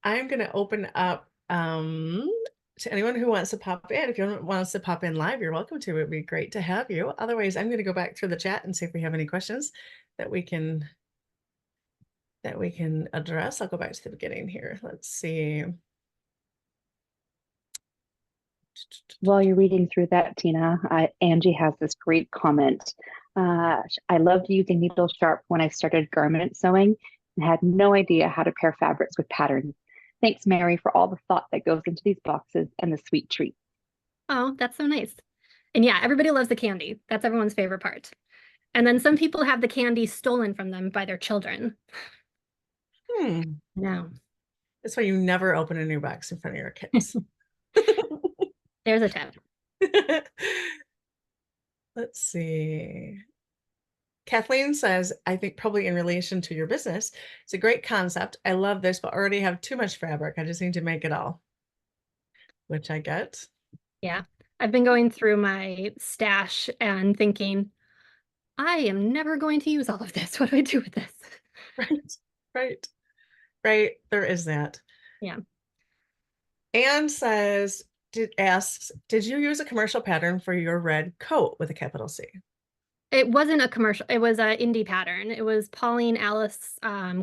[SPEAKER 1] I'm going to open up to anyone who wants to pop in. If you want us to pop in live, you're welcome to. It'd be great to have you. Otherwise, I'm going to go back through the chat and see if we have any questions that we can address. I'll go back to the beginning here. Let's see.
[SPEAKER 3] While you're reading through that, Tina, Angie has this great comment. I loved using needle sharp when I started garment sewing and had no idea how to pair fabrics with patterns. Thanks, Mary, for all the thought that goes into these boxes and the sweet treat.
[SPEAKER 2] Oh, that's so nice. And yeah, everybody loves the candy. That's everyone's favorite part. And then some people have the candy stolen from them by their children.
[SPEAKER 1] Hmm.
[SPEAKER 2] No,
[SPEAKER 1] That's why you never open a new box in front of your kids.
[SPEAKER 2] there's a tip.
[SPEAKER 1] Let's see. Kathleen says, I think probably in relation to your business, it's a great concept. I love this, but already have too much fabric. I just need to make it all, which I get.
[SPEAKER 2] Yeah. I've been going through my stash and thinking, I am never going to use all of this. What do I do with this?
[SPEAKER 1] Right, right, right. There is that.
[SPEAKER 2] Yeah.
[SPEAKER 1] Anne says, asks, did you use a commercial pattern for your red coat with a capital C?
[SPEAKER 2] It wasn't a commercial, it was an indie pattern. It was Pauline Alice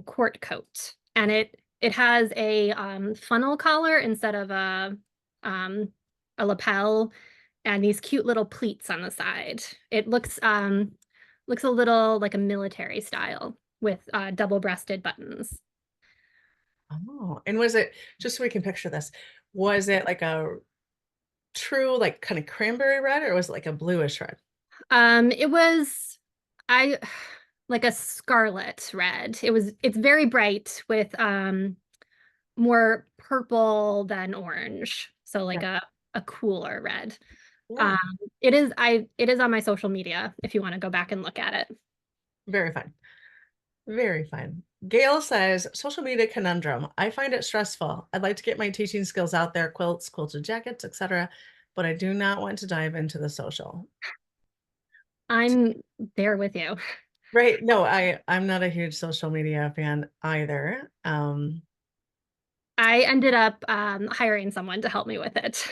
[SPEAKER 2] court coat. And it has a funnel collar instead of um, a lapel. and these cute little pleats on the side. It looks a little like a military style with double-breasted buttons.
[SPEAKER 1] Oh, and was it, just so we can picture this, was it like a true, like kind of cranberry red, or was it like a bluish red?
[SPEAKER 2] It was I like a scarlet red. It's very bright with more purple than orange. So like
[SPEAKER 1] Right.
[SPEAKER 2] a cooler red.
[SPEAKER 1] Yeah,
[SPEAKER 2] Um, it is on my social media if you want to go back and look at it.
[SPEAKER 1] very fun. Very fun. Gail says, social media conundrum. I find it stressful. I'd like to get my teaching skills out there, quilts, quilted jackets, etc., but I do not want to dive into the social.
[SPEAKER 2] I'm there with you.
[SPEAKER 1] Right. No, I'm not a huge social media fan either.
[SPEAKER 2] I ended up hiring someone to help me with it.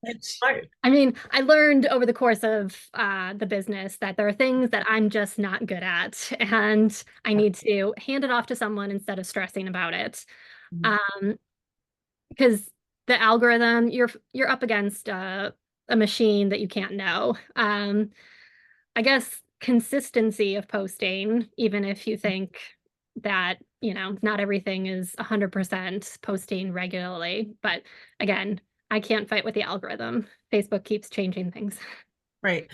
[SPEAKER 2] Which,
[SPEAKER 1] Right.
[SPEAKER 2] I mean, I learned over the course of the business that there are things that I'm just not good at, and I need to hand it off to someone instead of stressing about it.
[SPEAKER 1] Mhm.
[SPEAKER 2] Um, because the algorithm, you're up against a machine that you can't know. I guess consistency of posting, even if you think that, not everything is 100% posting regularly. But again, I can't fight with the algorithm. Facebook keeps changing things.
[SPEAKER 1] Right.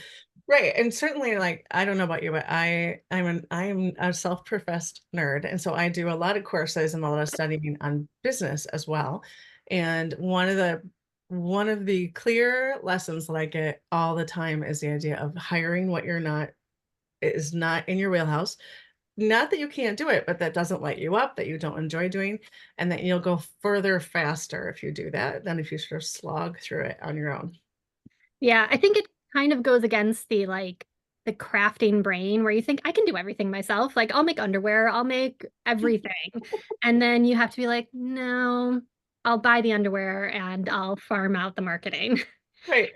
[SPEAKER 1] Right. And certainly, like, I don't know about you, but I'm a self-professed nerd. And so I do a lot of courses and a lot of studying on business as well. And one of the clear lessons that I get all the time is the idea of hiring what you're not is not in your wheelhouse. Not that you can't do it, but that doesn't light you up, that you don't enjoy doing, and that you'll go further faster if you do that than if you sort of slog through it on your own.
[SPEAKER 2] Yeah, I think it kind of goes against the crafting brain where you think I can do everything myself. Like I'll make underwear, I'll make everything. And then you have to be like, no, I'll buy the underwear and I'll farm out the marketing.
[SPEAKER 1] Right.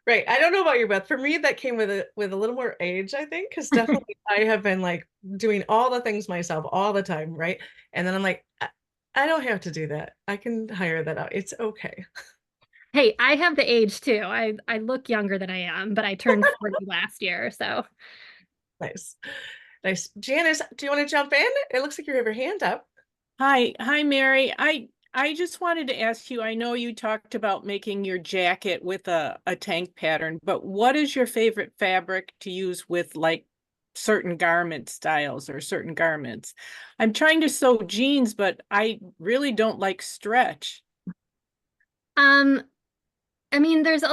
[SPEAKER 1] Right. I don't know about you, but for me, that came with a little more age, I think, because definitely I have been like doing all the things myself all the time, right? And then I'm like, I don't have to do that. I can hire that out. It's okay.
[SPEAKER 2] Hey, I have the age too. I look younger than I am, but I turned 40 last year, so
[SPEAKER 1] Nice. Nice. Janice, do you want to jump in? It looks like you have your hand up.
[SPEAKER 4] Hi, Mary. I just wanted to ask you, I know you talked about making your jacket with a tank pattern, but what is your favorite fabric to use with like certain garment styles or certain garments? I'm trying to sew jeans, but I really don't like stretch.
[SPEAKER 2] um I mean, there's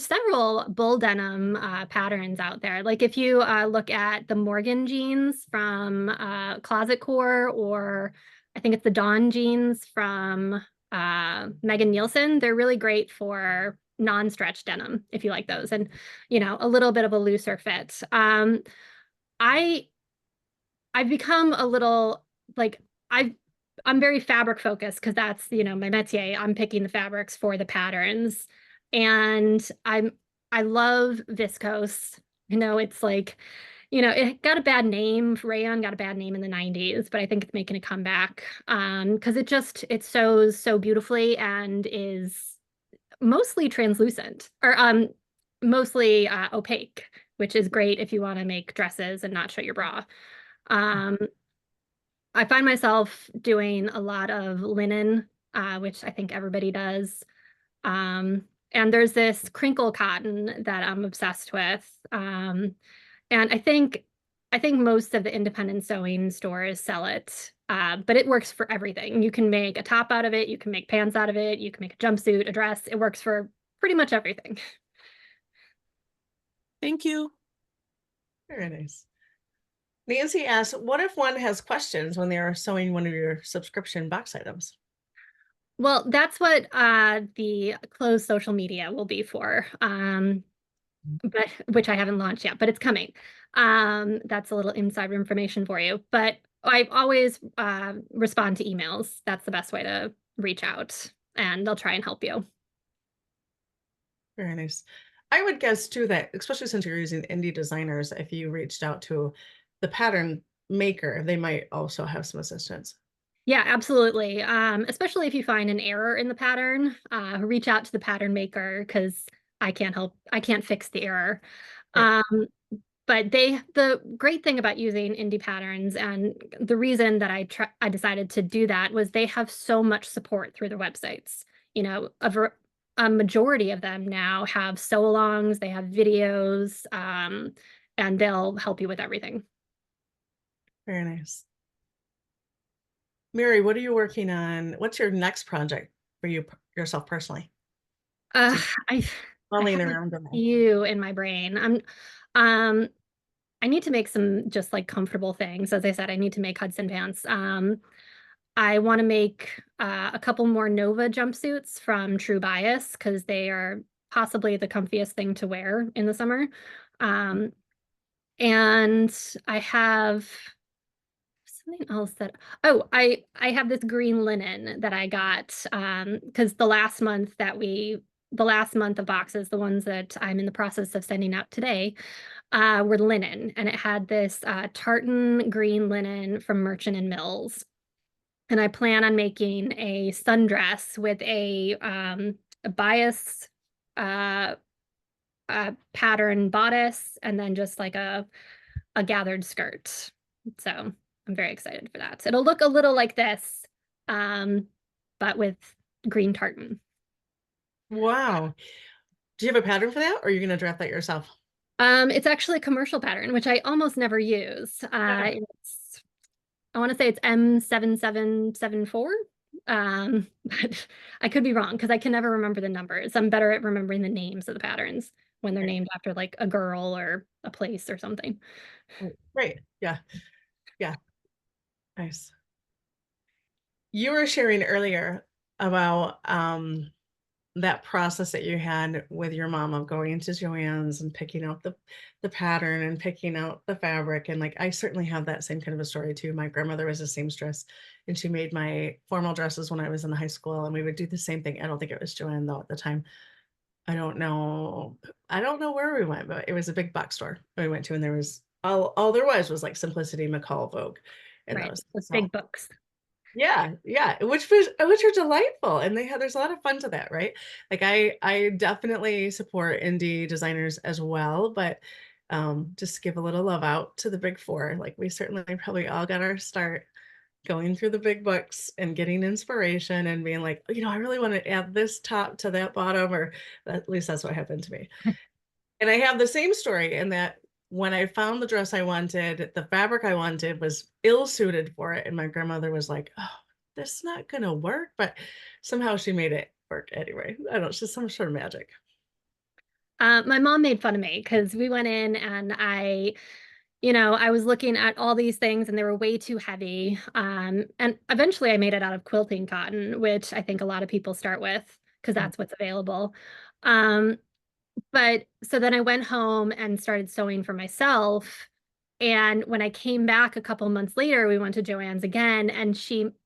[SPEAKER 2] several bull denim patterns out there. Like if you look at the Morgan jeans from Closet Core, or I think it's the Dawn jeans from Megan Nielsen, they're really great for non-stretch denim if you like those, and a little bit of a looser fit. I I've become a little like I'm very fabric focused because that's, my métier. I'm picking the fabrics for the patterns. And I love viscose. It's like, it got a bad name. Rayon got a bad name in the 90s, but I think it's making a comeback. Because it sews so beautifully and is mostly translucent or mostly opaque, which is great if you want to make dresses and not show your bra. Um, I find myself doing a lot of linen, which I think everybody does. And there's this crinkle cotton that I'm obsessed with. And I think most of the independent sewing stores sell it. But it works for everything. You can make a top out of it, you can make pants out of it, you can make a jumpsuit, a dress. It works for pretty much everything.
[SPEAKER 4] Thank you.
[SPEAKER 1] Very nice. Nancy asks, what if one has questions when they are sewing one of your subscription box items?
[SPEAKER 2] Well, that's what the closed social media will be for, but which I haven't launched yet, but it's coming. That's a little insider information for you. But I always respond to emails. That's the best way to reach out, and they'll try and help you.
[SPEAKER 1] Very nice. I would guess too that, especially since you're using indie designers, if you reached out to the pattern maker, they might also have some assistance.
[SPEAKER 2] Yeah, absolutely. Especially if you find an error in the pattern, reach out to the pattern maker because I can't fix the error.
[SPEAKER 1] Right.
[SPEAKER 2] Um, but the great thing about using indie patterns, and the reason that I decided to do that, was they have so much support through their websites. You know, a majority of them now have sew-alongs, they have videos, and they'll help you with everything.
[SPEAKER 1] Very nice. Mary, what are you working on? What's your next project for yourself personally?
[SPEAKER 2] Uh,
[SPEAKER 1] To
[SPEAKER 2] I I
[SPEAKER 1] mulling
[SPEAKER 2] have a
[SPEAKER 1] around on that.
[SPEAKER 2] few in my brain. Um, I need to make some just like comfortable things. As I said, I need to make Hudson pants. I want to make a couple more Nova jumpsuits from True Bias because they are possibly the comfiest thing to wear in the summer. Um, and I have something else that, oh, I have this green linen that I got because the last month of boxes, the ones that I'm in the process of sending out today, were linen, and it had this tartan green linen from Merchant and Mills. And I plan on making a sundress with a bias uh, pattern bodice, and then just like a gathered skirt. So I'm very excited for that. It'll look a little like this, um, but with green tartan.
[SPEAKER 1] Wow. Do you have a pattern for that, or are you going to draft that yourself?
[SPEAKER 2] It's actually a commercial pattern, which I almost never use.
[SPEAKER 1] Yeah.
[SPEAKER 2] I want to say it's M7774. But I could be wrong because I can never remember the numbers. I'm better at remembering the names of the patterns when they're
[SPEAKER 1] Right.
[SPEAKER 2] named after like a girl or a place or something.
[SPEAKER 1] Great. Yeah. Yeah. Nice. You were sharing earlier about that process that you had with your mom of going into Joann's and picking out the pattern and picking out the fabric. And like I certainly have that same kind of a story too. My grandmother was a seamstress and she made my formal dresses when I was in high school, and we would do the same thing. I don't think it was Joann though at the time. I don't know. I don't know where we went, but it was a big box store we went to, and there was all there was like Simplicity, McCall, Vogue, and
[SPEAKER 2] Right.
[SPEAKER 1] those.
[SPEAKER 2] Those
[SPEAKER 1] So
[SPEAKER 2] big books.
[SPEAKER 1] yeah, which are delightful, and there's a lot of fun to that, right? Like I definitely support indie designers as well, but just give a little love out to the big four. Like we certainly probably all got our start going through the big books and getting inspiration and being like, I really want to add this top to that bottom, or at least that's what happened to me. And I have the same story in that when I found the dress I wanted, the fabric I wanted was ill-suited for it. And my grandmother was like, oh, this is not going to work. But somehow she made it work anyway. I don't know, it's just some sort of magic.
[SPEAKER 2] My mom made fun of me because we went in and I was looking at all these things and they were way too heavy. And eventually I made it out of quilting cotton, which I think a lot of people start with because that's what's available. Um, but so then I went home and started sewing for myself. And when I came back a couple months later, we went to Joann's again, and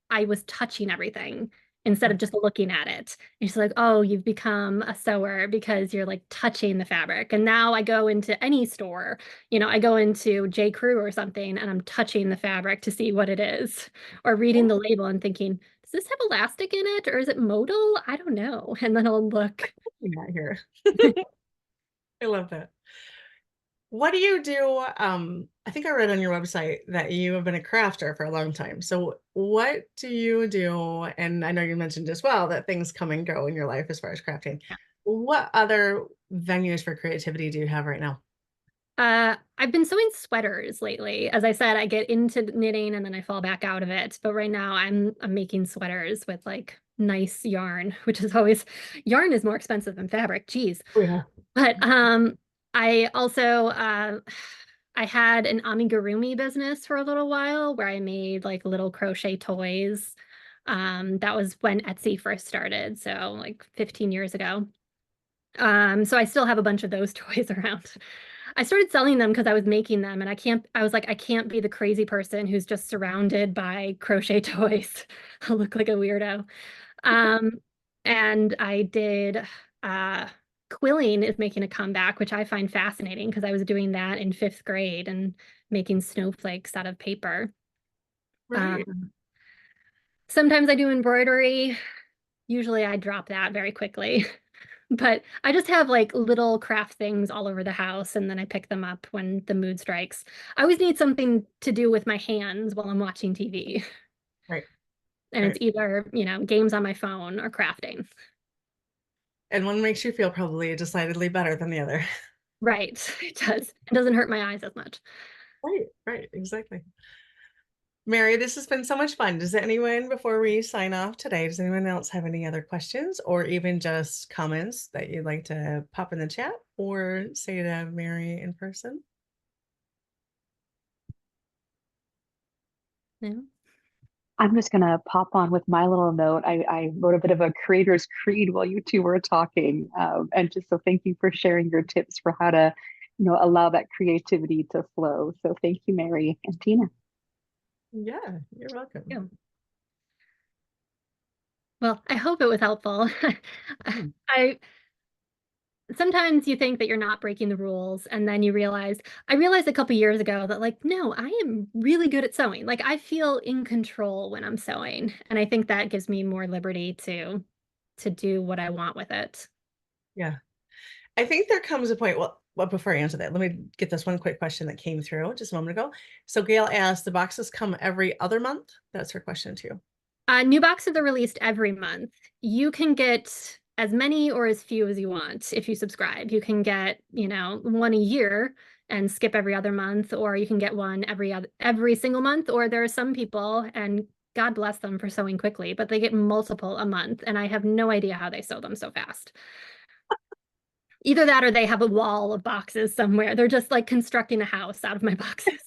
[SPEAKER 2] I was touching everything instead of just looking at it. And she's like, "Oh, you've become a sewer because you're like touching the fabric." And now I go into any store, I go into J. Crew or something, and I'm touching the fabric to see what it is, or reading the label and thinking, "Does this have elastic in it, or is it modal? I don't know." And then I'll look.
[SPEAKER 1] Not here. I love that. What do you do? I think I read on your website that you have been a crafter for a long time. So what do you do? And I know you mentioned as well that things come and go in your life as far as crafting. What other venues for creativity do you have right now?
[SPEAKER 2] I've been sewing sweaters lately. As I said, I get into knitting and then I fall back out of it. But right now I'm making sweaters with like nice yarn, which is always yarn is more expensive than fabric. Geez.
[SPEAKER 1] Oh, yeah.
[SPEAKER 2] But I also I had an amigurumi business for a little while where I made like little crochet toys. That was when Etsy first started, so like 15 years ago. So I still have a bunch of those toys around. I started selling them because I was making them, and I was like, I can't be the crazy person who's just surrounded by crochet toys. I'll look like a weirdo. Um, and I did uh quilling is making a comeback, which I find fascinating because I was doing that in fifth grade and making snowflakes out of paper.
[SPEAKER 1] Right.
[SPEAKER 2] Um, Sometimes I do embroidery. Usually I drop that very quickly. But I just have like little craft things all over the house, and then I pick them up when the mood strikes. I always need something to do with my hands while I'm watching TV.
[SPEAKER 1] Right.
[SPEAKER 2] And it's
[SPEAKER 1] Right.
[SPEAKER 2] either, games on my phone or crafting.
[SPEAKER 1] And one makes you feel probably decidedly better than the other.
[SPEAKER 2] Right. It does. It doesn't hurt my eyes as much.
[SPEAKER 1] Right, right, exactly. Mary, this has been so much fun. Does anyone, before we sign off today, does anyone else have any other questions or even just comments that you'd like to pop in the chat or say to Mary in person?
[SPEAKER 2] No?
[SPEAKER 3] I'm just gonna pop on with my little note. I wrote a bit of a creator's creed while you two were talking, and just so thank you for sharing your tips for how to, allow that creativity to flow. So thank you, Mary and Tina.
[SPEAKER 1] Yeah, you're welcome.
[SPEAKER 2] Yeah. Well, I hope it was helpful.
[SPEAKER 1] Mm.
[SPEAKER 2] I sometimes you think that you're not breaking the rules, and then you realize, I realized a couple years ago that like, no, I am really good at sewing. Like I feel in control when I'm sewing, and I think that gives me more liberty to do what I want with it.
[SPEAKER 1] Yeah. I think there comes a point, well, before I answer that, let me get this one quick question that came through just a moment ago. So Gail asked, the boxes come every other month? That's her question too.
[SPEAKER 2] New boxes are released every month. You can get as many or as few as you want if you subscribe. You can get, one a year and skip every other month, or you can get one every single month. Or there are some people, and God bless them for sewing quickly, but they get multiple a month, and I have no idea how they sew them so fast. Either that or they have a wall of boxes somewhere. They're just like constructing a house out of my boxes.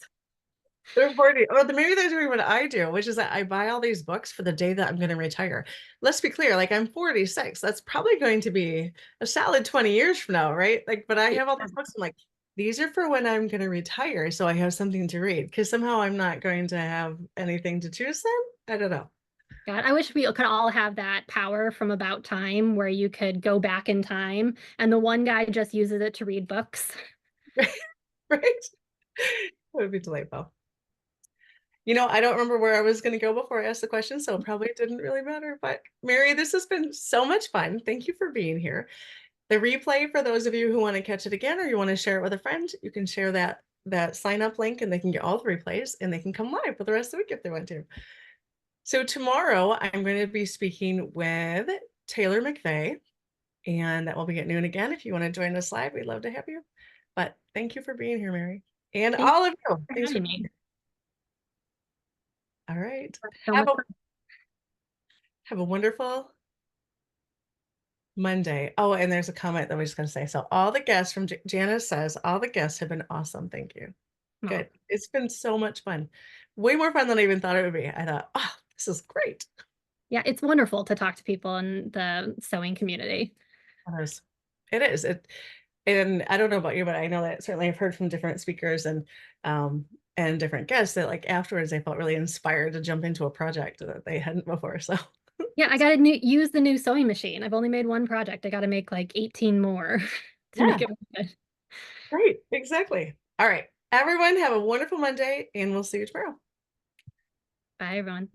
[SPEAKER 1] They're 40. Well, maybe they're doing what I do, which is that I buy all these books for the day that I'm going to retire. Let's be clear, like I'm 46. That's probably going to be a solid 20 years from now, right? Like, but I have all these books. I'm like, these are for when I'm going to retire. So I have something to read because somehow I'm not going to have anything to choose then. I don't know.
[SPEAKER 2] God, I wish we could all have that power from About Time where you could go back in time and the one guy just uses it to read books.
[SPEAKER 1] Right? That would be delightful. I don't remember where I was going to go before I asked the question, so it probably didn't really matter. But Mary, this has been so much fun. Thank you for being here. The replay, for those of you who want to catch it again or you want to share it with a friend, you can share that sign up link and they can get all the replays and they can come live for the rest of the week if they want to. So tomorrow I'm going to be speaking with Taylor McVeigh, and that will be at noon again. If you want to join us live, we'd love to have you. But thank you for being here, Mary. And
[SPEAKER 2] Thank
[SPEAKER 1] all of you.
[SPEAKER 2] you for
[SPEAKER 1] Thanks for
[SPEAKER 2] having
[SPEAKER 1] being
[SPEAKER 2] me.
[SPEAKER 1] here. All right.
[SPEAKER 2] So
[SPEAKER 1] Have
[SPEAKER 2] much
[SPEAKER 1] a
[SPEAKER 2] fun.
[SPEAKER 1] have a wonderful Monday. Oh, and there's a comment that we're just going to say. So all the guests from Janice says, all the guests have been awesome. Thank you.
[SPEAKER 2] Oh,
[SPEAKER 1] Good. It's been so much fun. Way more fun than I even thought it would be. I thought, oh, this is great.
[SPEAKER 2] yeah, it's wonderful to talk to people in the sewing community.
[SPEAKER 1] It is. It is. And I don't know about you, but I know that certainly I've heard from different speakers and different guests that like afterwards they felt really inspired to jump into a project that they hadn't before. So
[SPEAKER 2] Yeah, I got to use the new sewing machine. I've only made one project. I got to make like 18 more to
[SPEAKER 1] yeah,
[SPEAKER 2] make it worth it.
[SPEAKER 1] great. Exactly. All right. Everyone have a wonderful Monday and we'll see you tomorrow.
[SPEAKER 2] Bye, everyone.